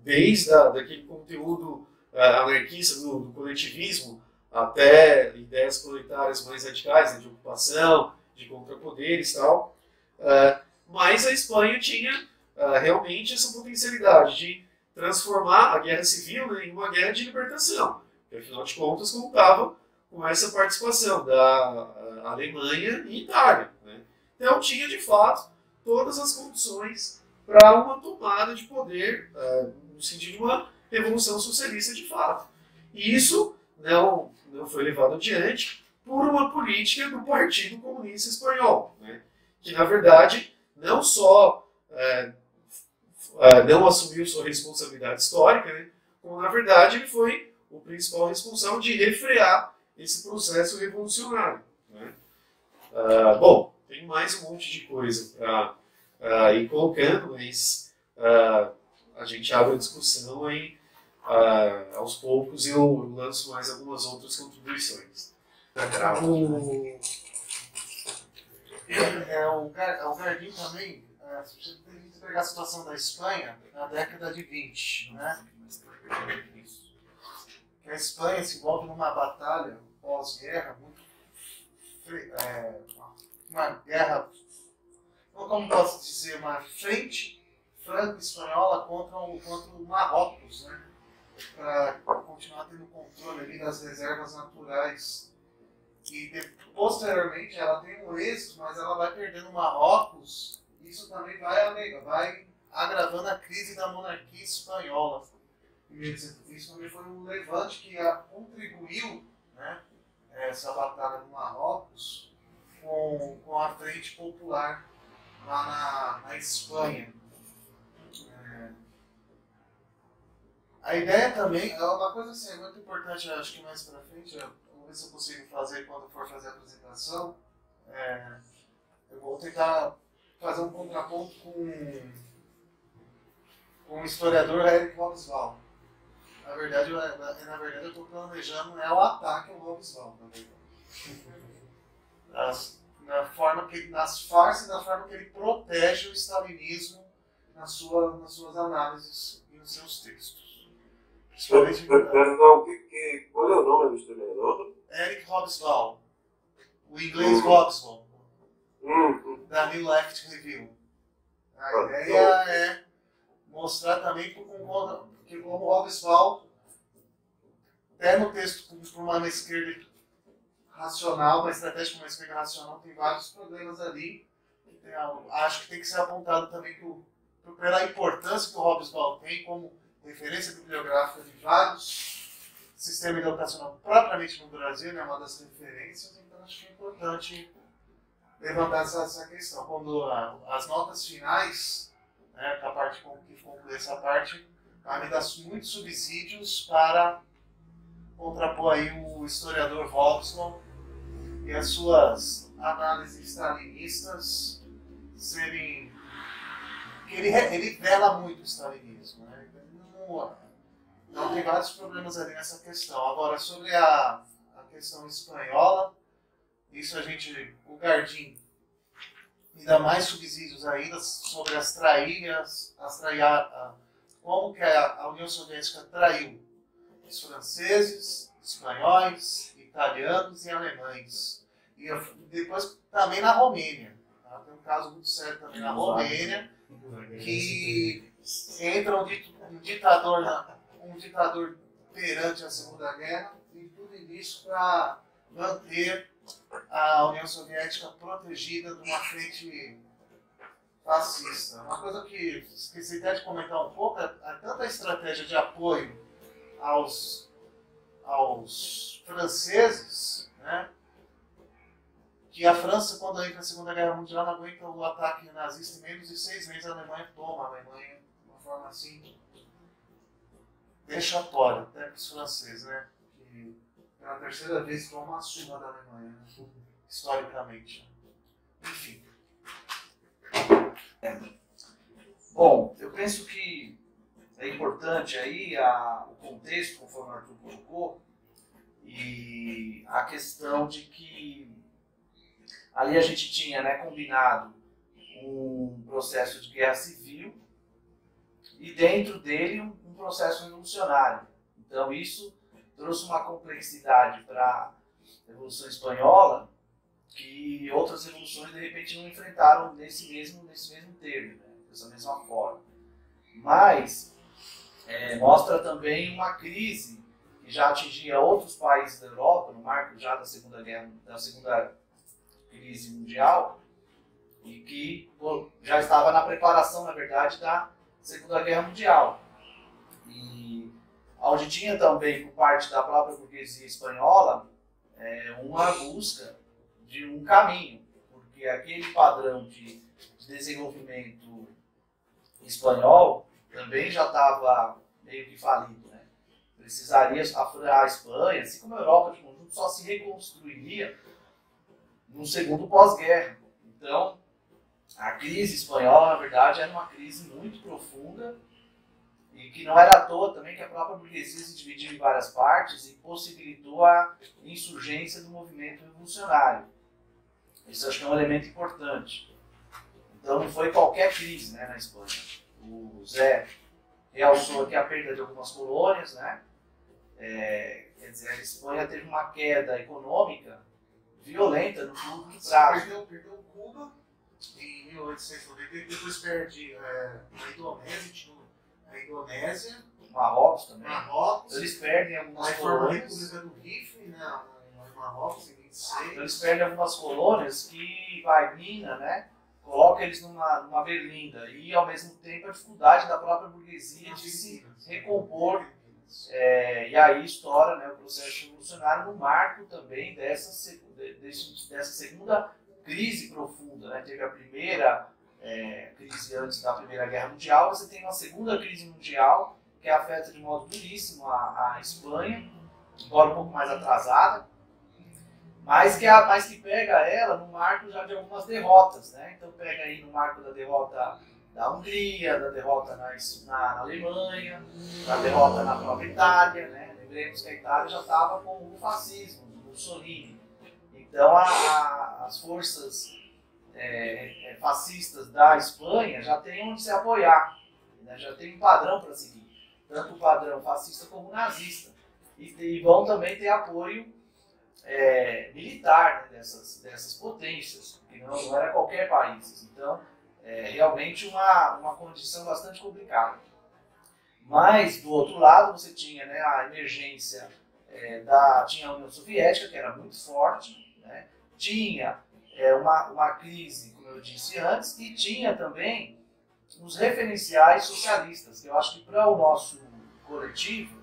desde daquele conteúdo anarquista do coletivismo até ideias proletárias mais radicais, né, de ocupação, de contrapoderes e tal. Mas a Espanha tinha realmente essa potencialidade de transformar a guerra civil, né, em uma guerra de libertação, que afinal de contas contava com essa participação da Alemanha e Itália, né? Então tinha de fato todas as condições para uma tomada de poder no sentido de uma revolução socialista de fato. E isso não foi levado adiante por uma política do Partido Comunista Espanhol, né, que na verdade não só não assumiu sua responsabilidade histórica, né, como na verdade ele foi o principal responsável de refrear esse processo revolucionário, né? Bom, tem mais um monte de coisa para ir colocando, mas a gente abre a discussão aí aos poucos e eu lanço mais algumas outras contribuições. O Cardinho também Se você tem que pegar a situação da Espanha na década de 20, né? Que a Espanha se envolve numa batalha pós-guerra, uma guerra, como posso dizer, uma frente franco-espanhola contra o Marrocos, né? Para continuar tendo controle ali das reservas naturais. E posteriormente ela tem um êxito, mas ela vai perdendo Marrocos. Isso também vai agravando a crise da monarquia espanhola. Isso também foi um levante que contribuiu, né, essa batalha do Marrocos com a frente popular lá na Espanha. A ideia também é uma coisa assim, muito importante, acho que mais pra frente, vou ver se eu consigo fazer quando for fazer a apresentação. Eu vou tentar fazer um contraponto com o historiador Eric Hobsbawm. Na verdade, eu estou planejando o ataque ao Hobsbawm, na verdade. Nas farsas e na forma que ele protege o stalinismo nas suas análises e nos seus textos. Perdão, qual é o nome do historiador? Eric Hobsbawm. O inglês Hobsbawm. Da New Left Review. A ideia é mostrar também que como Hobsbawm, até no texto por uma esquerda racional, uma estratégia para uma esquerda racional, tem vários problemas ali. Acho que tem que ser apontado também pela importância que o Hobsbawm tem como referência bibliográfica de vários sistemas educacionais, propriamente no Brasil, é uma das referências, então acho que é importante levantar essa questão. Quando as notas finais, né, a parte que conclui essa parte, me dá muitos subsídios para contrapor aí o historiador Hobsbawm e as suas análises stalinistas serem... Ele vela muito o stalinismo, né? Então tem vários problemas ali nessa questão. Agora, sobre a questão espanhola, isso o Gardin me dá mais subsídios ainda sobre as traíras, como que a União Soviética traiu os franceses, espanhóis, italianos e alemães. E depois também na Romênia. Tá? Tem um caso muito sério também na Romênia, que entra um ditador perante a Segunda Guerra e tudo isso para manter a União Soviética protegida de uma frente fascista. Uma coisa que esqueci até de comentar um pouco é tanta estratégia de apoio aos franceses, né, que a França, quando entra na Segunda Guerra Mundial, não aguenta o ataque nazista em menos de 6 meses, a Alemanha toma a Alemanha de uma forma assim vexatória, até para os franceses, né, que pela terceira vez toma uma surra da Alemanha, né, historicamente. Enfim. Bom, eu penso que é importante aí o contexto, conforme o Arthur colocou, e a questão de que ali a gente tinha, né, combinado um processo de guerra civil e dentro dele um processo revolucionário. Então isso trouxe uma complexidade para a Revolução Espanhola que outras revoluções de repente não enfrentaram nesse mesmo termo, né, dessa mesma forma. Mas mostra também uma crise que já atingia outros países da Europa, no marco já da segunda crise mundial, e que já estava na preparação, na verdade, da Segunda Guerra Mundial. E onde tinha também, por parte da própria burguesia espanhola, uma busca de um caminho, porque aquele padrão de desenvolvimento espanhol também já estava meio que falido, né? Precisaria a Espanha, assim como a Europa de conjunto, só se reconstruiria no segundo pós-guerra. Então, a crise espanhola, na verdade, era uma crise muito profunda e que não era à toa também que a própria burguesia se dividiu em várias partes e possibilitou a insurgência do movimento revolucionário. Isso acho que é um elemento importante. Então não foi qualquer crise, né, na Espanha. O Zé realçou aqui a perda de algumas colônias, né? Quer dizer, a Espanha teve uma queda econômica violenta no curto prazo. Perdeu Cuba em 1890 e depois perde a Indonésia, Marrocos também. Marrocos, Eles perdem algumas aí formou a colônias. República do Rifle, né, em Marrocos em 26. Então, eles perdem algumas colônias que vai mina, né? Coloca eles numa berlinda e ao mesmo tempo a dificuldade da própria burguesia de se recompor. E aí estoura, né, o processo revolucionário no marco também dessa segunda crise profunda, né? Teve a primeira crise antes da Primeira Guerra Mundial, você tem uma segunda crise mundial que afeta de modo duríssimo a Espanha, embora um pouco mais atrasada, mas que pega ela no marco já de algumas derrotas, né? Então pega aí no marco da derrota da Hungria, da derrota na Alemanha, da derrota na própria Itália, né? Lembremos que a Itália já estava com o fascismo, o Mussolini. Então as forças fascistas da Espanha já têm onde se apoiar, né? Já tem um padrão para seguir, tanto o padrão fascista como nazista. E vão também ter apoio militar, né, dessas potências, que não era qualquer país. Então, realmente uma condição bastante complicada. Mas, do outro lado, você tinha, né, a emergência tinha a União Soviética, que era muito forte, né, tinha uma crise, como eu disse antes, e tinha também os referenciais socialistas, que eu acho que para o nosso coletivo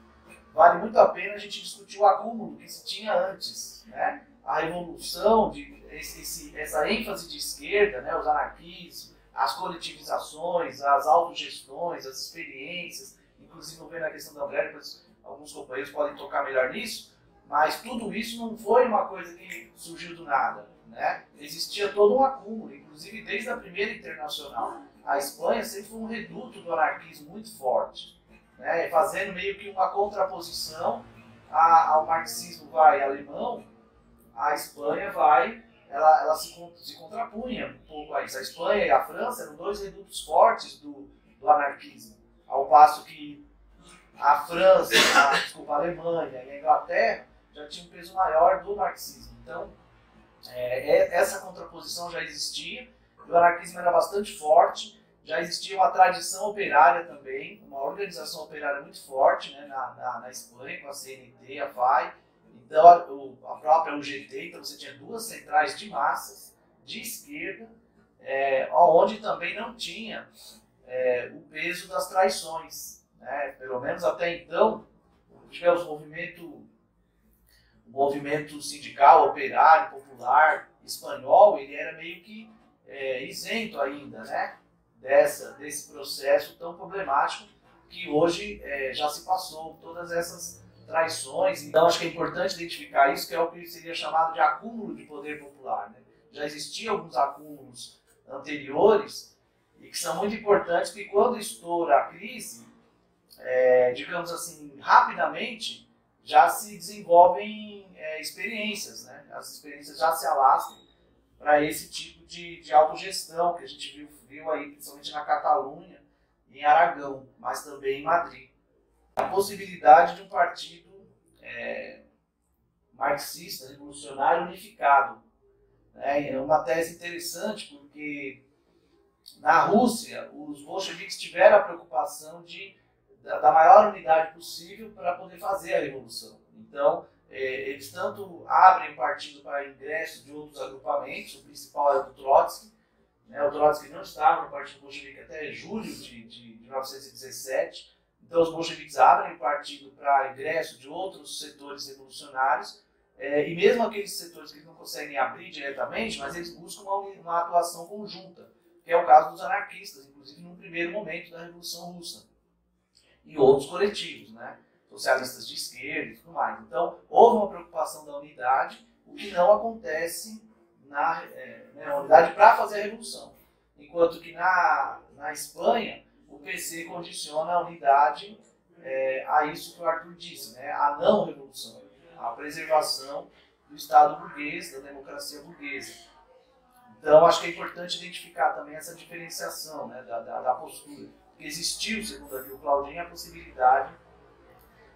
vale muito a pena a gente discutir o acúmulo que se tinha antes, né? A revolução, essa ênfase de esquerda, né? Os anarquismos, as coletivizações, as autogestões, as experiências, inclusive vendo a questão da André, depois alguns companheiros podem tocar melhor nisso, mas tudo isso não foi uma coisa que surgiu do nada, né? Existia todo um acúmulo, inclusive desde a primeira internacional. A Espanha sempre foi um reduto do anarquismo muito forte, né, fazendo meio que uma contraposição ao marxismo alemão. A Espanha ela se contrapunha um pouco a isso. A Espanha e a França eram dois redutos fortes do anarquismo, ao passo que a França, a Alemanha e a Inglaterra já tinham um peso maior do marxismo. Então, essa contraposição já existia, o anarquismo era bastante forte. Já existia uma tradição operária também, uma organização operária muito forte, né, na Espanha, com a CNT, a FAI, então a própria UGT. Então você tinha duas centrais de massas, de esquerda, onde também não tinha o peso das traições, né? Pelo menos até então, tivemos o movimento sindical, operário, popular, espanhol, ele era meio que isento ainda, né? Desse processo tão problemático que hoje já se passou, todas essas traições. Então acho que é importante identificar isso, que é o que seria chamado de acúmulo de poder popular, né? Já existiam alguns acúmulos anteriores e que são muito importantes, porque quando estoura a crise, digamos assim, rapidamente já se desenvolvem experiências, né? As experiências já se alastram para esse tipo de autogestão que a gente viu aí, principalmente na Catalunha e em Aragão, mas também em Madrid. A possibilidade de um partido marxista, revolucionário, unificado. É uma tese interessante, porque na Rússia, os bolcheviques tiveram a preocupação da maior unidade possível para poder fazer a revolução. Então, eles tanto abrem o partido para ingresso de outros agrupamentos, o principal era do Trotsky, né? O Trotsky não estava no Partido Bolchevique até julho de 1917, então os bolcheviques abrem o partido para ingresso de outros setores revolucionários, e mesmo aqueles setores que eles não conseguem abrir diretamente, mas eles buscam uma atuação conjunta, que é o caso dos anarquistas, inclusive num primeiro momento da Revolução Russa, e outros coletivos, né? Socialistas de esquerda e tudo mais. Então, houve uma preocupação da unidade, o que não acontece na unidade para fazer a revolução. Enquanto que na Espanha, o PC condiciona a unidade a isso que o Arthur disse, né? A não revolução, a preservação do Estado burguês, da democracia burguesa. Então, acho que é importante identificar também essa diferenciação, né, da postura. Porque existiu, segundo o Claudinho, a possibilidade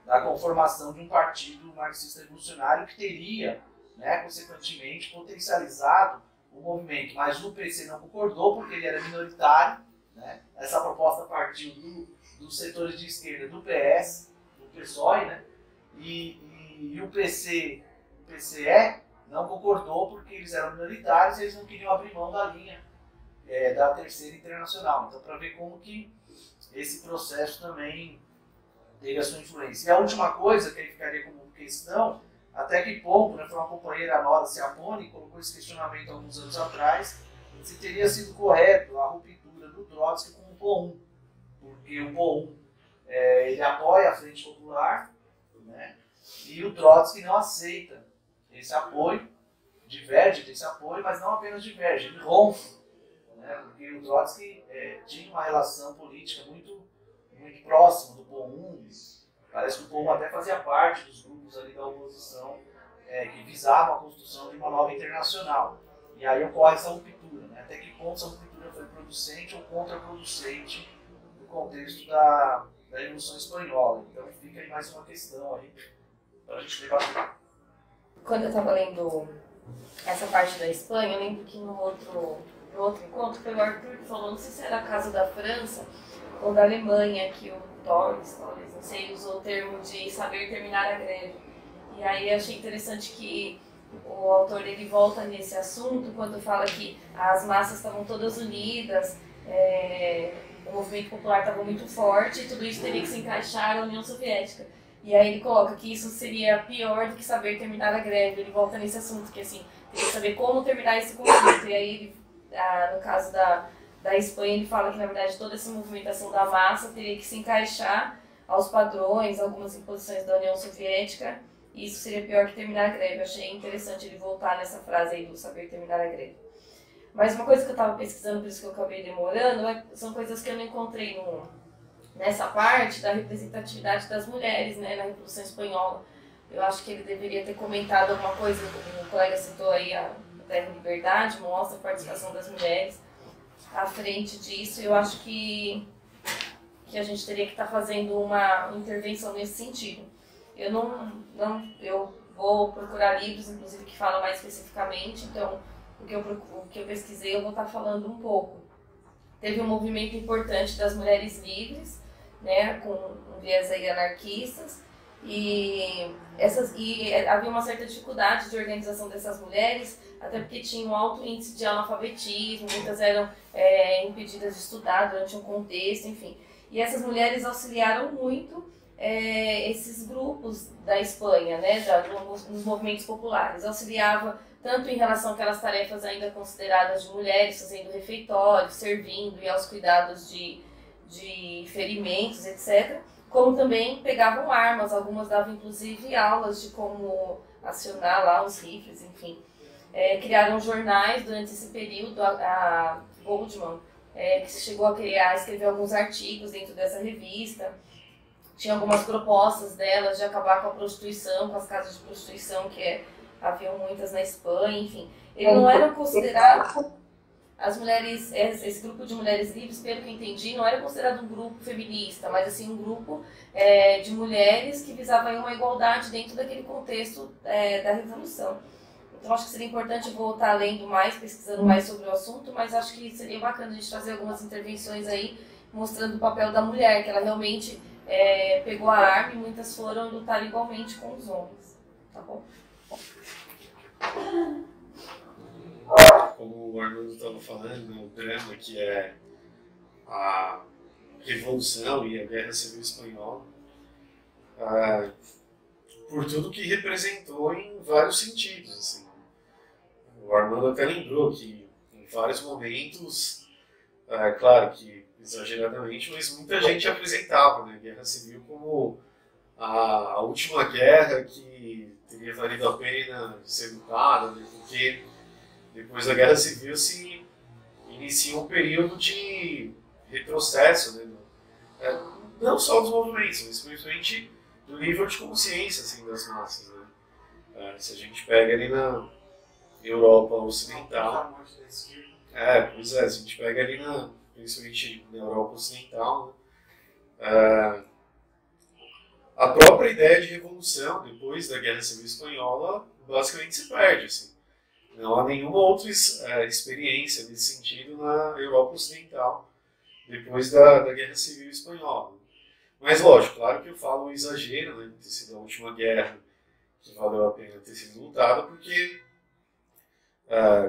da conformação de um partido marxista revolucionário que teria, né, consequentemente, potencializado o movimento. Mas o PC não concordou porque ele era minoritário, né? Essa proposta partiu dos setores de esquerda do PS, do PSOE, né? E o PCE não concordou porque eles eram minoritários e eles não queriam abrir mão da linha da Terceira Internacional. Então, para ver como que esse processo também teve a sua influência. E a última coisa que aí ficaria como questão, até que ponto, né, foi uma companheira Nora Ciapone, colocou esse questionamento alguns anos atrás, se teria sido correto a ruptura do Trotsky com o POUM, porque o POUM ele apoia a Frente Popular, né, e o Trotsky não aceita esse apoio, diverge desse apoio, mas não apenas diverge, ele rompe, né, porque o Trotsky tinha uma relação política muito próxima do POUM. Parece que o POUM até fazia parte dos grupos ali da oposição que visavam a construção de uma nova internacional. E aí ocorre essa ruptura, né? Até que ponto essa ruptura foi producente ou contraproducente no contexto da Revolução Espanhola. Então fica aí mais uma questão aí para a gente debater. Quando eu estava lendo essa parte da Espanha, eu lembro que no outro encontro foi o Arthur que falou, não sei se era a caso da França ou da Alemanha, que o Torres, não sei, usou o termo de saber terminar a greve. E aí achei interessante que o autor ele volta nesse assunto quando fala que as massas estavam todas unidas, o movimento popular estava muito forte e tudo isso teria que se encaixar na União Soviética. E aí ele coloca que isso seria pior do que saber terminar a greve. Ele volta nesse assunto, que assim, teria que saber como terminar esse conflito. E aí ele, no caso da Espanha, ele fala que, na verdade, toda essa movimentação da massa teria que se encaixar aos padrões, algumas imposições da União Soviética, e isso seria pior que terminar a greve. Eu achei interessante ele voltar nessa frase aí do saber terminar a greve. Mas uma coisa que eu estava pesquisando, por isso que eu acabei demorando, são coisas que eu não encontrei nessa parte da representatividade das mulheres, né, na Revolução Espanhola. Eu acho que ele deveria ter comentado alguma coisa, como o colega citou aí, a Terra e Liberdade, mostra a participação das mulheres à frente disso. Eu acho que a gente teria que estar fazendo uma intervenção nesse sentido. Eu vou procurar livros, inclusive, que falam mais especificamente, então o que eu pesquisei eu vou estar falando um pouco. Teve um movimento importante das mulheres livres, né, com um viés aí anarquistas, e havia uma certa dificuldade de organização dessas mulheres, até porque tinha um alto índice de analfabetismo, muitas eram impedidas de estudar durante um contexto, enfim. E essas mulheres auxiliaram muito esses grupos da Espanha, né, nos movimentos populares. Auxiliava tanto em relação àquelas tarefas ainda consideradas de mulheres, fazendo refeitórios, servindo e aos cuidados de ferimentos, etc., como também pegavam armas, algumas davam inclusive aulas de como acionar lá os rifles, enfim. Criaram jornais durante esse período, a Goldman, que chegou a escrever alguns artigos dentro dessa revista. Tinha algumas propostas delas de acabar com a prostituição, com as casas de prostituição, que haviam muitas na Espanha, enfim. Eles não eram considerados, as mulheres, esse grupo de mulheres livres, pelo que eu entendi, não era considerado um grupo feminista, mas assim um grupo de mulheres que visavam uma igualdade dentro daquele contexto da Revolução. Então acho que seria importante voltar lendo mais, pesquisando mais sobre o assunto, mas acho que seria bacana a gente fazer algumas intervenções aí, mostrando o papel da mulher, que ela realmente pegou a arma e muitas foram lutar igualmente com os homens. Tá bom? Como o Arnaldo estava falando, o drama que é a Revolução e a Guerra Civil Espanhola, por tudo que representou em vários sentidos. Assim. O Arnaldo até lembrou que em vários momentos, claro que exageradamente, mas muita gente apresentava, né, a Guerra Civil como a última guerra que teria valido a pena ser lutada, né, porque depois da Guerra Civil se inicia um período de retrocesso, né, não só dos movimentos, mas principalmente do nível de consciência assim, das massas. Né. Se a gente pega ali Europa Não, Ocidental. pelo amor da esquerda. Pois é, se a gente pega ali, principalmente na Europa Ocidental, né, a própria ideia de revolução, depois da Guerra Civil Espanhola, basicamente se perde. Assim. Não há nenhuma outra experiência nesse sentido na Europa Ocidental, depois da Guerra Civil Espanhola. Mas, lógico, claro que eu falo um exagero, né, de ter sido a última guerra que valeu a pena ter sido lutada, porque,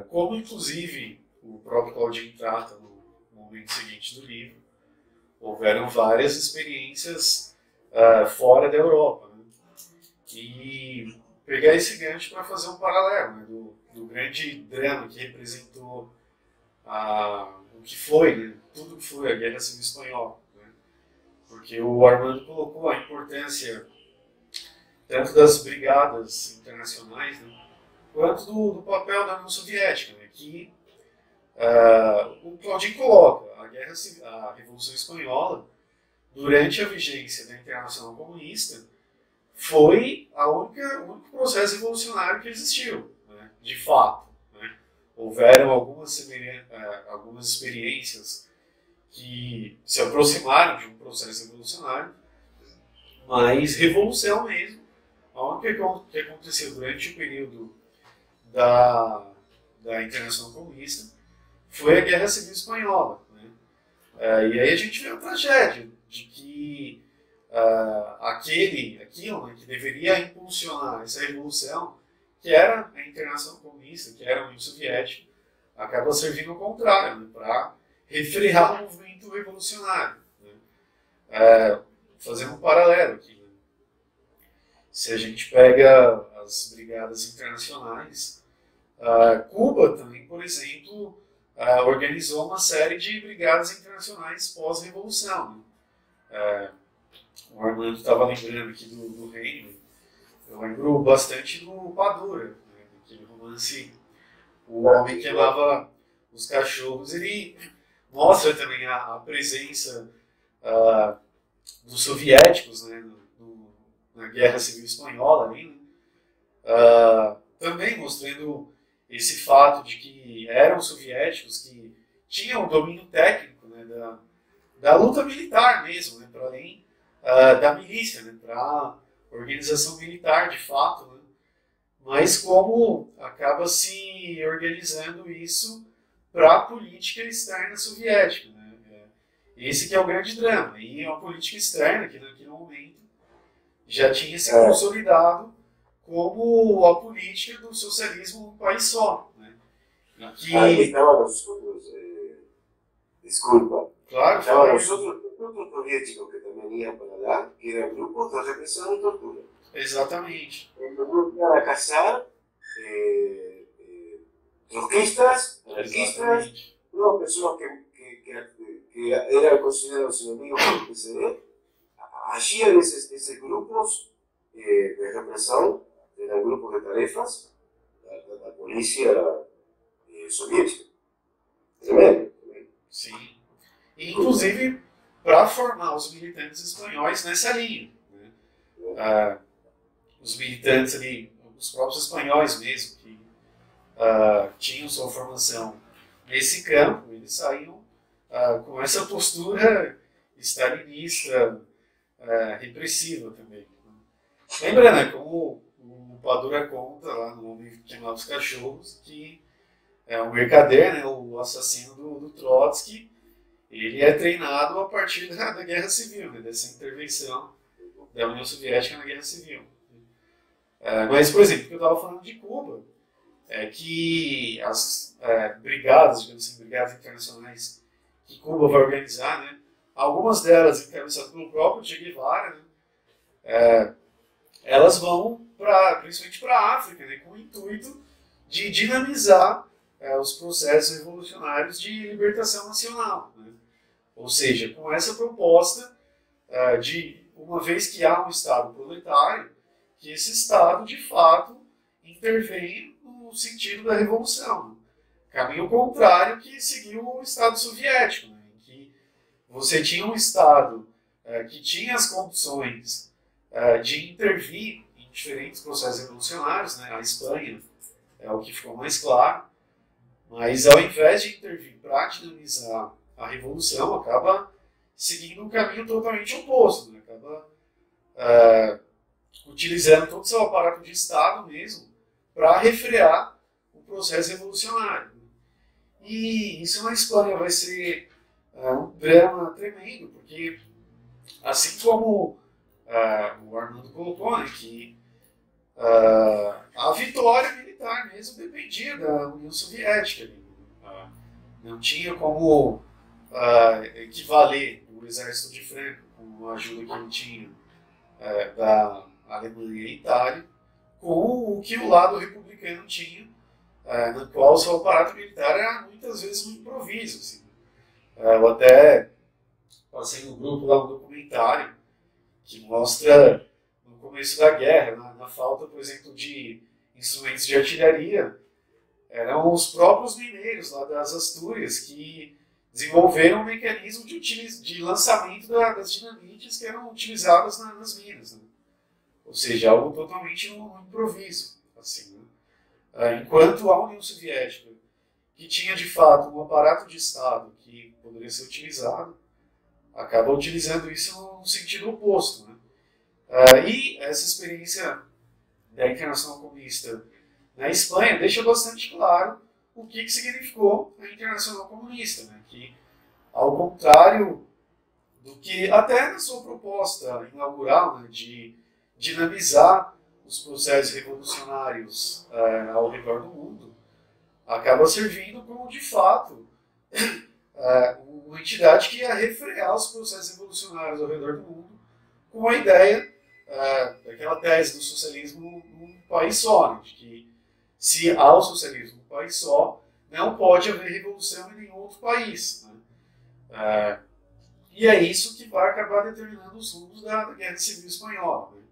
como inclusive o próprio Claudinho trata no momento seguinte do livro, houveram várias experiências fora da Europa. Né? E pegar esse gancho para fazer um paralelo, né, do grande drama que representou o que foi, né, tudo que foi a Guerra Civil Espanhola. Né? Porque o Armando colocou a importância tanto das brigadas internacionais, né, quanto do papel da União Soviética, né, que o Claudinho coloca a Revolução Espanhola, durante a vigência da Internacional Comunista, foi o único processo revolucionário que existiu, né, de fato. Né. Houveram algumas experiências que se aproximaram de um processo revolucionário, mas revolução mesmo, a única que aconteceu durante o período da Internacional Comunista foi a Guerra Civil Espanhola. Né. E aí a gente vê a tragédia de que aquilo, né, que deveria impulsionar essa revolução, que era a Internacional Comunista, que era a União Soviética, acaba servindo ao contrário, né, para refrear o movimento revolucionário. Né. Fazendo um paralelo aqui. Né. Se a gente pega as brigadas internacionais, Cuba também, por exemplo, organizou uma série de brigadas internacionais pós-revolução. Né. O Armando estava lembrando aqui do Reino, eu lembro bastante do Padura, né, aquele romance O Homem que Amava os Cachorros. Ele mostra também a presença dos soviéticos, né, na Guerra Civil Espanhola, ali, né, também mostrando esse fato de que eram soviéticos que tinham o domínio técnico, né, da luta militar mesmo, né, para além da milícia, né, para a organização militar de fato, né, mas como acaba se organizando isso para a política externa soviética. Né. Esse que é o grande drama, e é uma política externa que naquele momento já tinha se consolidado como a política do socialismo num país só. Né. Ahí estaban los otros, disculpa, Claro, estaban los otros soviéticos que también iban para allá, que eran grupos de represión y tortura. exatamente. Entonces iban a cazar trotskistas, anarquistas, Exatamente. no, personas que eran considerados enemigos del PCD. Hacían esos grupos de represión, eran grupos de tarefas, la policía soviética. Tremendo. Sim. Inclusive para formar os militantes espanhóis nessa linha. Né. Os militantes ali, os próprios espanhóis mesmo, que tinham sua formação nesse campo, eles saíam com essa postura stalinista, repressiva também. Lembra, né, como o Padura conta lá no Homem que Amava os Cachorros, que o Mercader, né, o assassino do Trotsky, ele é treinado a partir da Guerra Civil, né, dessa intervenção da União Soviética na Guerra Civil. Mas, por exemplo, o que eu estava falando de Cuba, é que as brigadas, digamos assim, brigadas internacionais que Cuba vai organizar, né, algumas delas encabeçadas pelo próprio Che Guevara, né, elas vão principalmente para a África, né, com o intuito de dinamizar os processos revolucionários de libertação nacional. Né. Ou seja, com essa proposta de, uma vez que há um Estado proletário, que esse Estado, de fato, intervém no sentido da revolução. Né. Caminho contrário que seguiu o Estado soviético, né, em que você tinha um Estado que tinha as condições de intervir em diferentes processos revolucionários. Né. A Espanha é o que ficou mais claro. Mas ao invés de intervir para dinamizar a revolução, acaba seguindo um caminho totalmente oposto, né? Acaba utilizando todo o seu aparato de Estado mesmo para refrear o processo revolucionário. E isso na Espanha vai ser um drama tremendo, porque assim como o Armando colocou, né, que a vitória militar mesmo dependia da União Soviética. Não tinha como equivaler o exército de Franco, com a ajuda que ele tinha da Alemanha e Itália, com o que o lado republicano tinha, no qual o seu aparato militar era muitas vezes um improviso. Assim. Eu até passei no grupo lá um documentário que mostra no começo da guerra, na falta, por exemplo, de instrumentos de artilharia, eram os próprios mineiros lá das Astúrias que desenvolveram um mecanismo de lançamento das dinamites que eram utilizadas nas minas. Né? Ou seja, algo totalmente no improviso. Assim, né? Enquanto a União Soviética, que tinha de fato um aparato de Estado que poderia ser utilizado, acaba utilizando isso no sentido oposto. Né? E essa experiência da Internacional Comunista na Espanha deixa bastante claro o que significou a Internacional Comunista, né? Que, ao contrário do que até na sua proposta inaugural, né, de dinamizar os processos revolucionários ao redor do mundo, acaba servindo como, de fato, uma entidade que ia refrear os processos revolucionários ao redor do mundo com a ideia daquela tese do socialismo num país só, né, de que se há o socialismo num país só, não pode haver revolução em nenhum outro país. Né? E é isso que vai acabar determinando os rumos da Guerra Civil Espanhola. Né?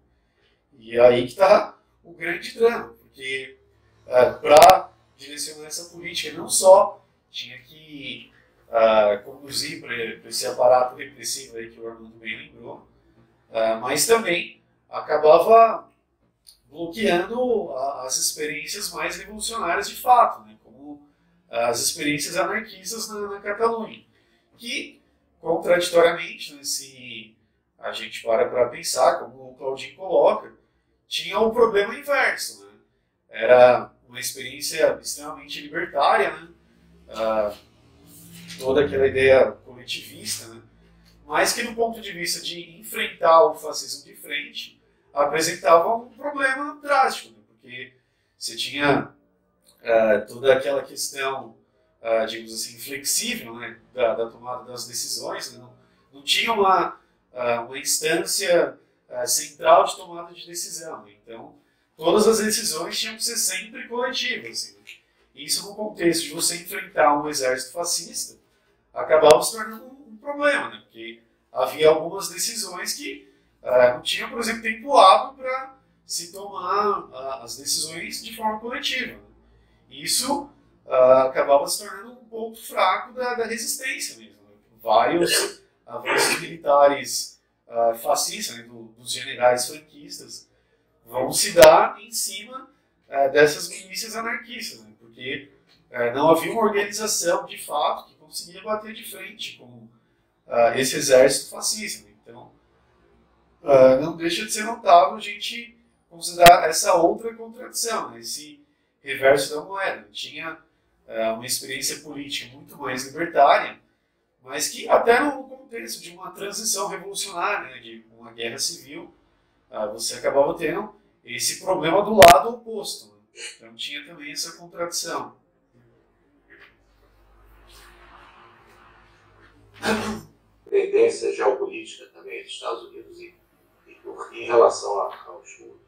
E é aí que está o grande drama, porque para direcionar essa política, não só tinha que conduzir para esse aparato repressivo aí que o Armando bem lembrou, mas também acabava bloqueando as experiências mais revolucionárias de fato, né? Como as experiências anarquistas na Catalunha, que, contraditoriamente, né, se a gente para pensar, como o Claudinho coloca, tinha um problema inverso. Né? Era uma experiência extremamente libertária, né? Toda aquela ideia coletivista, né? Mas que, do ponto de vista de enfrentar o fascismo de frente, apresentava um problema drástico, né? Porque você tinha toda aquela questão, digamos assim, flexível, né? da tomada das decisões, né? Não tinha uma instância central de tomada de decisão. Né? Então, todas as decisões tinham que ser sempre coletivas. Assim, né? Isso, no contexto de você enfrentar um exército fascista, acabava se tornando um problema, né? Porque havia algumas decisões que não tinham, por exemplo, tempo hábil para se tomar as decisões de forma coletiva. Né? E isso acabava se tornando um ponto fraco da resistência mesmo. Né? Vários avanços militares fascistas, né, dos generais franquistas, vão se dar em cima dessas milícias anarquistas, né? Porque não havia uma organização de fato que conseguia bater de frente com esse exército fascista. Né? Então, não deixa de ser notável a gente considerar essa outra contradição, né? Esse reverso da moeda. Tinha uma experiência política muito mais libertária, mas que até no contexto de uma transição revolucionária, né, de uma guerra civil, você acabava tendo esse problema do lado oposto. Né? Então tinha também essa contradição. Tendência geopolítica também dos Estados Unidos e em relação ao Sul.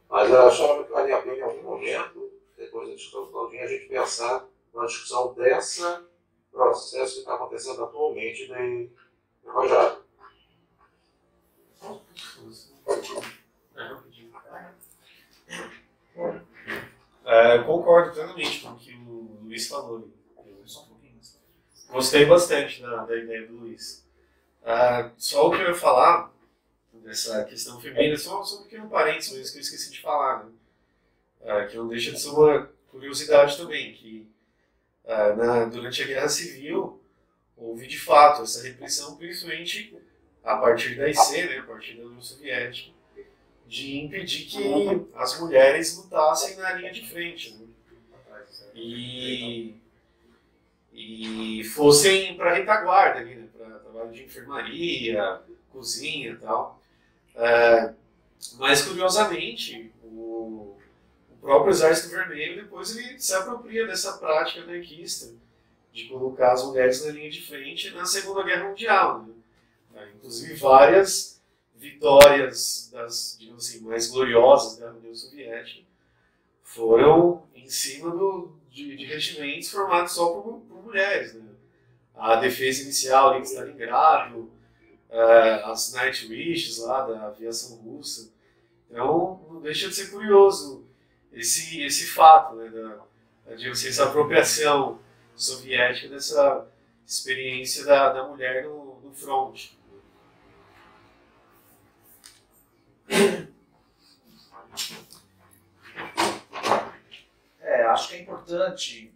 Mas eu achava que valia a pena em algum momento, depois da discussão do Claudinho, a gente pensar na discussão desse processo que está acontecendo atualmente em Rojava. Eu concordo plenamente com o que o Luiz falou. Gostei bastante da ideia do Luiz. Só o que eu ia falar dessa questão feminina, só um pequeno parênteses mesmo que eu esqueci de falar, né? Que não deixa de ser uma curiosidade também, que durante a Guerra Civil houve de fato essa repressão, principalmente a partir da IC, né, a partir da União Soviética, de impedir que as mulheres lutassem na linha de frente, né, e fossem para a retaguarda, ali, né, para trabalho de enfermaria, cozinha e tal. Mas, curiosamente, o próprio Exército Vermelho depois ele se apropria dessa prática anarquista de colocar as mulheres na linha de frente na Segunda Guerra Mundial, né? Inclusive várias vitórias das, digamos assim, mais gloriosas da União Soviética foram em cima de regimentos formados só por mulheres, né? A defesa inicial ali de Stalingrado, as Night Wishes lá da aviação russa. Então não deixa de ser curioso esse fato, né, essa apropriação soviética dessa experiência da mulher no front. Acho que é importante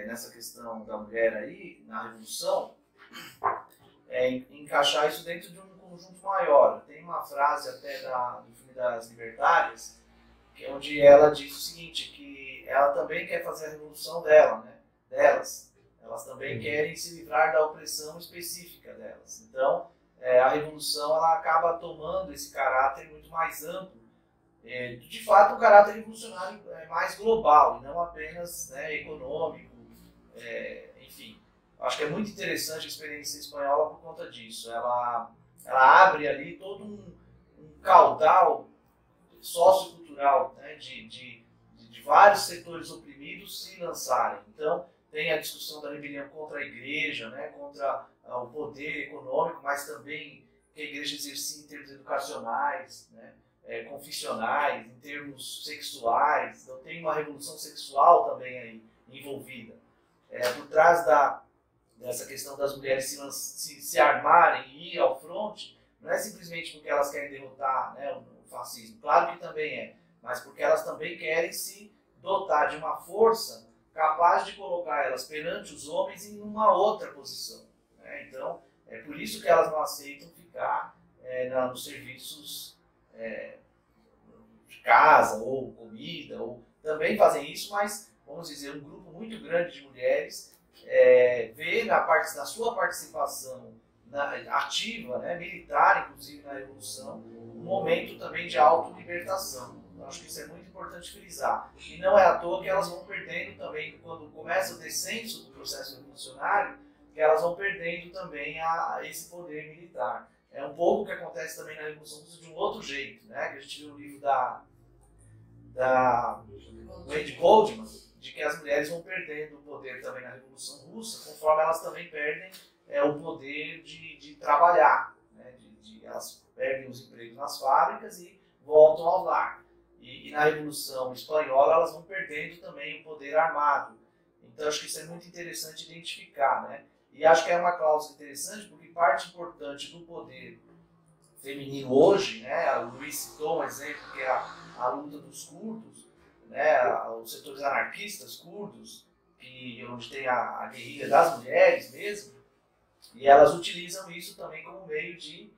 nessa questão da mulher aí, na Revolução, encaixar isso dentro de um conjunto maior. Tem uma frase até do filme das Libertárias, que é onde ela diz o seguinte, que ela também quer fazer a revolução delas. Elas também querem se livrar da opressão específica delas. Então, a revolução ela acaba tomando esse caráter muito mais amplo, de fato um caráter revolucionário mais global, e não apenas, né, econômico, enfim. Acho que é muito interessante a experiência espanhola por conta disso. Ela abre ali todo um caudal sociocultural, né, de vários setores oprimidos se lançarem. Então, tem a discussão da rebelião contra a igreja, né, contra o poder econômico, mas também que a igreja exercia em termos educacionais, né, confissionais, em termos sexuais. Então, tem uma revolução sexual também aí envolvida. Por trás dessa questão das mulheres se armarem e ir ao fronte, não é simplesmente porque elas querem derrotar, né, o fascismo, claro que também mas porque elas também querem se dotar de uma força capaz de colocar elas perante os homens em uma outra posição, né? Então, é por isso que elas não aceitam ficar nos serviços de casa ou comida, ou também fazem isso, mas, vamos dizer, um grupo muito grande de mulheres vê na sua participação ativa, né, militar, inclusive na Revolução, um momento também de autolibertação. Então, acho que isso é muito importante frisar. E não é à toa que elas vão perdendo também, quando começa o descenso do processo revolucionário, que elas vão perdendo também esse poder militar. É um pouco o que acontece também na Revolução Russa de um outro jeito, né? Que a gente viu o livro da Wendy Goldman, de que as mulheres vão perdendo o poder também na Revolução Russa, conforme elas também perdem o poder de trabalhar, né? Elas perdem os empregos nas fábricas e voltam ao lar. E na Revolução Espanhola elas vão perdendo também o poder armado. Então acho que isso é muito interessante identificar, né? E acho que é uma cláusula interessante porque parte importante do poder feminino hoje, né? O Luiz citou um exemplo que é a luta dos curdos, né? Os setores anarquistas curdos, onde tem a guerrilha das mulheres mesmo, e elas utilizam isso também como meio de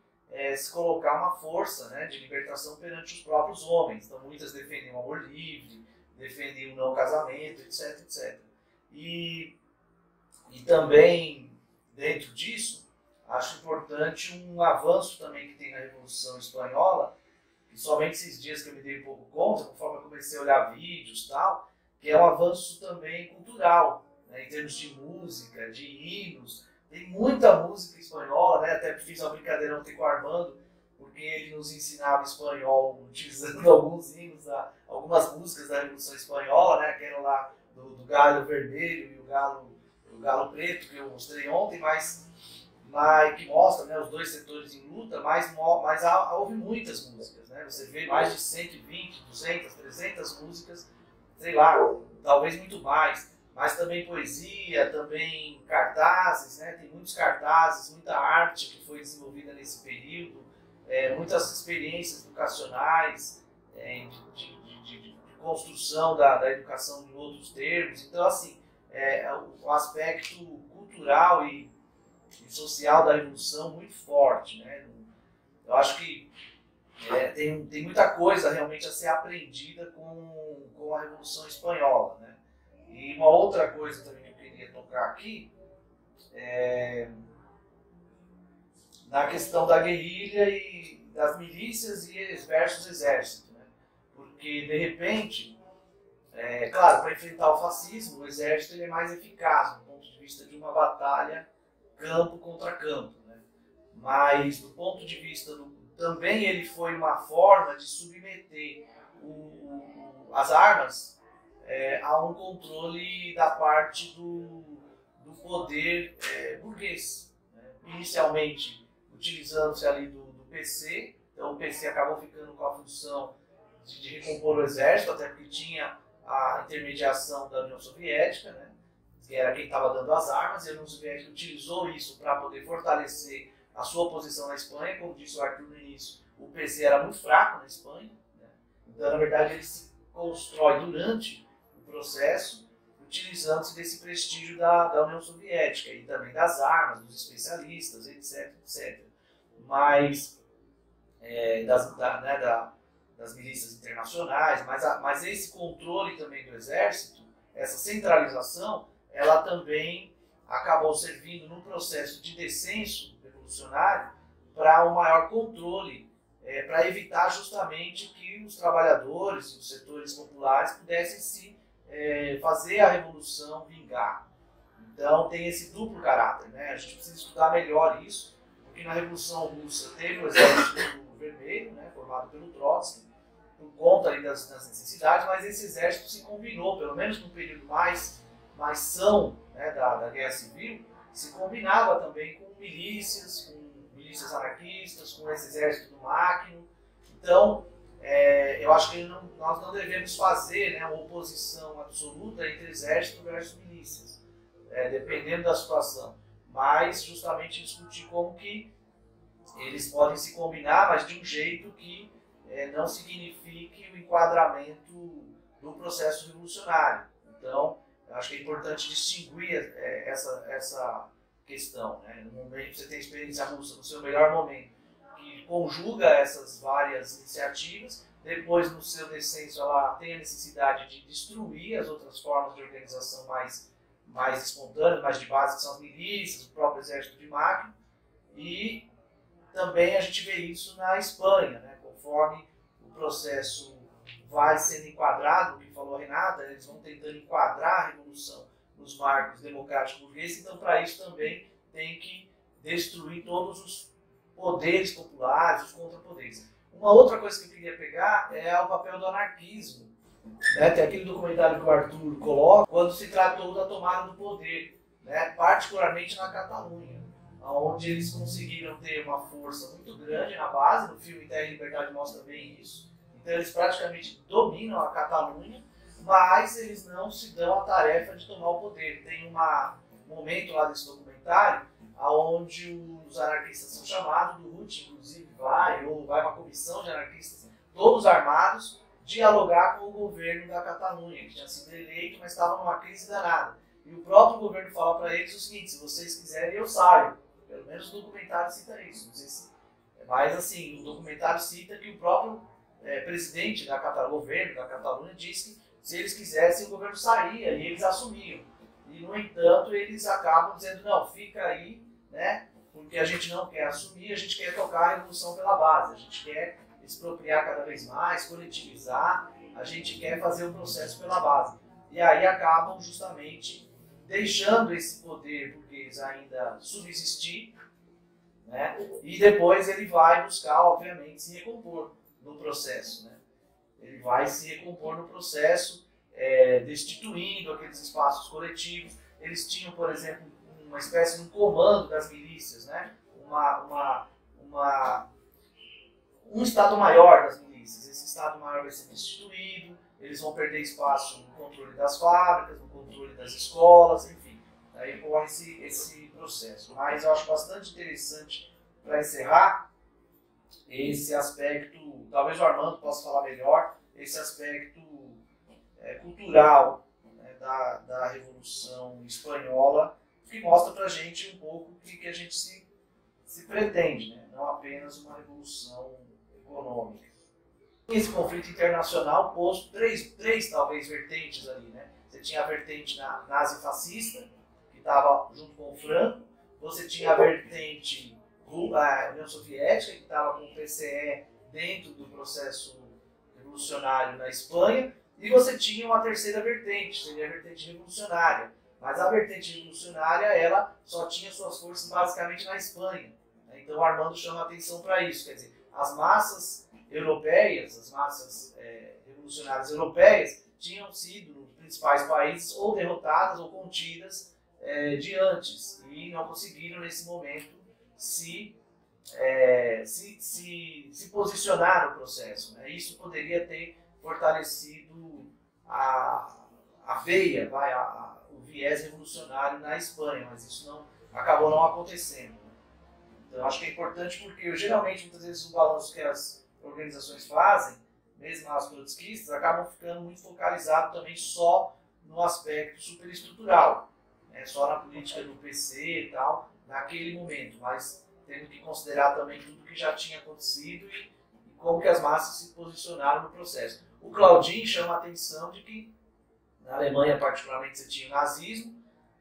se colocar uma força, né, de libertação perante os próprios homens. Então muitas defendem o amor livre, defendem o não casamento, etc, etc. E também, dentro disso, acho importante um avanço também que tem na Revolução Espanhola, que somente esses dias que eu me dei um pouco conta, conforme eu comecei a olhar vídeos e tal, que é um avanço também cultural, né, em termos de música, de hinos. Tem muita música espanhola, né? Até fiz uma brincadeira ontem com o Armando, porque ele nos ensinava espanhol utilizando alguns hinos, algumas músicas da Revolução Espanhola, né? Aquela lá do Galho Vermelho e o Galo Preto, que eu mostrei ontem, mas que mostra, né, os dois setores em luta, mas houve muitas músicas, né? Você vê mais de 120, 200, 300 músicas, sei lá, talvez muito mais. Mas também poesia, também cartazes, né? Tem muitos cartazes, muita arte que foi desenvolvida nesse período, muitas experiências educacionais, de construção da educação em outros termos. Então, assim, o aspecto cultural e social da Revolução muito forte, né? Eu acho que tem muita coisa realmente a ser aprendida com a Revolução Espanhola, né? E uma outra coisa também que eu queria tocar aqui é na questão da guerrilha e das milícias versus exército, né? Porque, de repente, claro, para enfrentar o fascismo, o exército ele é mais eficaz do ponto de vista de uma batalha campo contra campo, né? Mas do ponto de vista também ele foi uma forma de submeter as armas a um controle da parte do poder burguês, né? Inicialmente utilizando-se ali do PC, então o PC acabou ficando com a função de recompor o exército, até porque tinha a intermediação da União Soviética, né? Que era quem estava dando as armas, e a União Soviética utilizou isso para poder fortalecer a sua posição na Espanha. Como disse o Arthur no início, o PC era muito fraco na Espanha, né? Então, na verdade, ele se constrói durante o processo, utilizando-se desse prestígio da União Soviética e também das armas, dos especialistas, etc, etc. Mas, das milícias internacionais, mas esse controle também do exército, essa centralização, ela também acabou servindo num processo de descenso revolucionário para um maior controle, para evitar justamente que os trabalhadores e os setores populares pudessem fazer a revolução vingar. Então tem esse duplo caráter, né? A gente precisa estudar melhor isso, porque na Revolução Russa teve o Exército Vermelho, né, formado pelo Trotsky, por conta ali das necessidades, mas esse exército se combinou, pelo menos no período mais são, né, da Guerra Civil, se combinava também com milícias anarquistas, com esse exército do Máquina. Então, eu acho que nós não devemos fazer, né, uma oposição absoluta entre exército versus milícias, dependendo da situação, mas justamente discutir como que eles podem se combinar, mas de um jeito que não signifique o enquadramento do processo revolucionário. Então, eu acho que é importante distinguir essa questão, né? No momento que você tem a experiência russa, no seu melhor momento, que conjuga essas várias iniciativas, depois no seu descenso ela tem a necessidade de destruir as outras formas de organização mais espontâneas, mais de base, que são as milícias, o próprio exército de Máquina, e também a gente vê isso na Espanha, né? Conforme o processo vai sendo enquadrado, o que falou a Renata, eles vão tentando enquadrar a revolução nos marcos democráticos burgueses, então para isso também tem que destruir todos os poderes populares, os contrapoderes. Uma outra coisa que eu queria pegar é o papel do anarquismo, né? Tem aquele documentário que o Arthur coloca, quando se tratou da tomada do poder, né? Particularmente na Catalunha, onde eles conseguiram ter uma força muito grande na base. No filme Terra e Liberdade mostra bem isso. Então eles praticamente dominam a Catalunha, mas eles não se dão a tarefa de tomar o poder. Tem um momento lá desse documentário onde os anarquistas são chamados, do RUT inclusive vai uma comissão de anarquistas, todos armados, dialogar com o governo da Catalunha, que tinha sido eleito, mas estava numa crise danada. E o próprio governo fala para eles o seguinte: se vocês quiserem, eu saio. Pelo menos o documentário cita isso. Não sei se... Mas assim, o documentário cita que o próprio presidente da governo da Catalunha disse que se eles quisessem o governo saía e eles assumiam. E no entanto eles acabam dizendo: não, fica aí, né? Porque a gente não quer assumir, a gente quer tocar a revolução pela base, a gente quer expropriar cada vez mais, coletivizar, a gente quer fazer o processo pela base. E aí acabam justamente deixando esse poder burguês ainda subsistir, né? E depois ele vai buscar, obviamente, se recompor no processo, né? Ele vai se recompor no processo, destituindo aqueles espaços coletivos. Eles tinham, por exemplo, uma espécie de um comando das milícias, né? Um Estado-Maior das milícias. Esse Estado-Maior vai ser destituído, eles vão perder espaço no controle das fábricas, no controle das escolas, enfim. Aí ocorre esse processo. Mas eu acho bastante interessante, para encerrar, esse aspecto, talvez o Armando possa falar melhor, esse aspecto cultural, né, da Revolução Espanhola, que mostra para a gente um pouco o que a gente se pretende, né? Não apenas uma revolução econômica. Esse conflito internacional pôs três talvez vertentes ali, né? Você tinha a vertente nazi-fascista, que estava junto com o Franco, você tinha a vertente a União Soviética, que estava com o PCE dentro do processo revolucionário na Espanha, e você tinha uma terceira vertente, seria a vertente revolucionária. Mas a vertente revolucionária, ela só tinha suas forças basicamente na Espanha. Então o Armando chama a atenção para isso, quer dizer, as massas europeias, as massas revolucionárias europeias, tinham sido, nos principais países, ou derrotadas ou contidas de antes, e não conseguiram nesse momento se posicionar no processo, né? Isso poderia ter fortalecido a veia, o viés revolucionário na Espanha, mas isso acabou não acontecendo. Então, acho que é importante porque, geralmente, muitas vezes, os balanços que as organizações fazem, mesmo as trotskistas, acabam ficando muito focalizados também só no aspecto superestrutural, né? Só na política do PC e tal, naquele momento, mas tendo que considerar também tudo que já tinha acontecido e como que as massas se posicionaram no processo. O Claudin chama a atenção de que, na Alemanha particularmente, você tinha o nazismo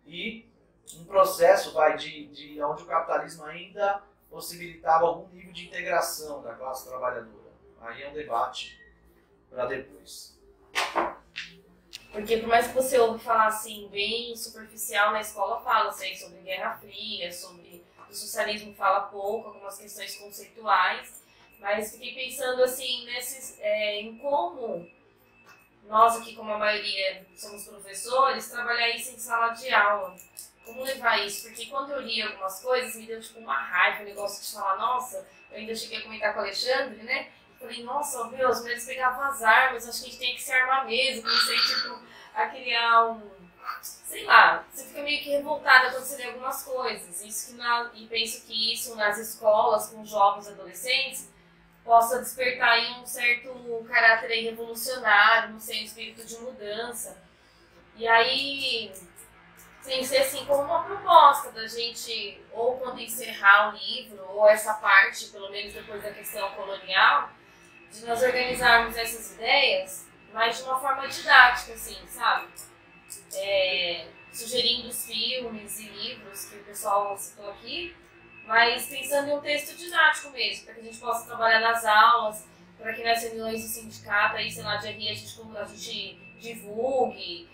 e um processo de onde o capitalismo ainda possibilitava algum nível de integração da classe trabalhadora. Aí é um debate para depois. Porque por mais que você ouve falar assim, bem superficial, na escola fala sobre Guerra Fria, sobre o socialismo fala pouco, algumas questões conceituais, mas fiquei pensando assim, em como nós aqui, como a maioria somos professores, trabalhar isso em sala de aula. Como levar isso? Porque quando eu li algumas coisas, me deu tipo uma raiva, um negócio de falar, nossa, eu ainda cheguei a comentar com o Alexandre, né? Falei, nossa, meu, as mulheres pegavam as armas, acho que a gente tem que se armar mesmo. Comecei, tipo, a criar sei lá, você fica meio que revoltada quando você lê algumas coisas. E penso que isso nas escolas, com jovens adolescentes, possa despertar aí um certo caráter aí revolucionário, não sei, um espírito de mudança. E aí, pensei assim, como uma proposta da gente, ou quando encerrar o livro, ou essa parte, pelo menos depois da questão colonial, de nós organizarmos essas ideias, mas de uma forma didática, assim, sabe? Sugerindo os filmes e livros que o pessoal citou aqui, mas pensando em um texto didático mesmo, para que a gente possa trabalhar nas aulas, para que nas reuniões do sindicato, aí, sei lá, de RI, a gente divulgue,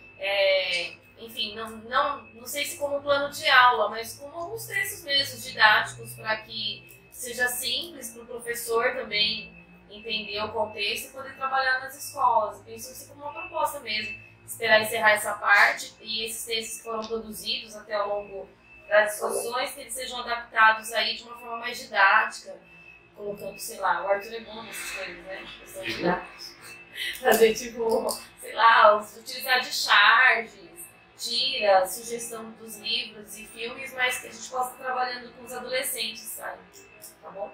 enfim, não sei se como plano de aula, mas como alguns textos mesmo didáticos, para que seja simples para o professor também entender o contexto e poder trabalhar nas escolas. Penso assim como uma proposta mesmo, esperar encerrar essa parte e esses textos que foram produzidos até ao longo das discussões, que eles sejam adaptados aí de uma forma mais didática, colocando, sei lá, o Arthur é bom nessas coisas, né? Questão didática. Fazer tipo, sei lá, utilizar de charges, tiras, sugestão dos livros e filmes, mas que a gente possa estar trabalhando com os adolescentes, sabe? Tá bom?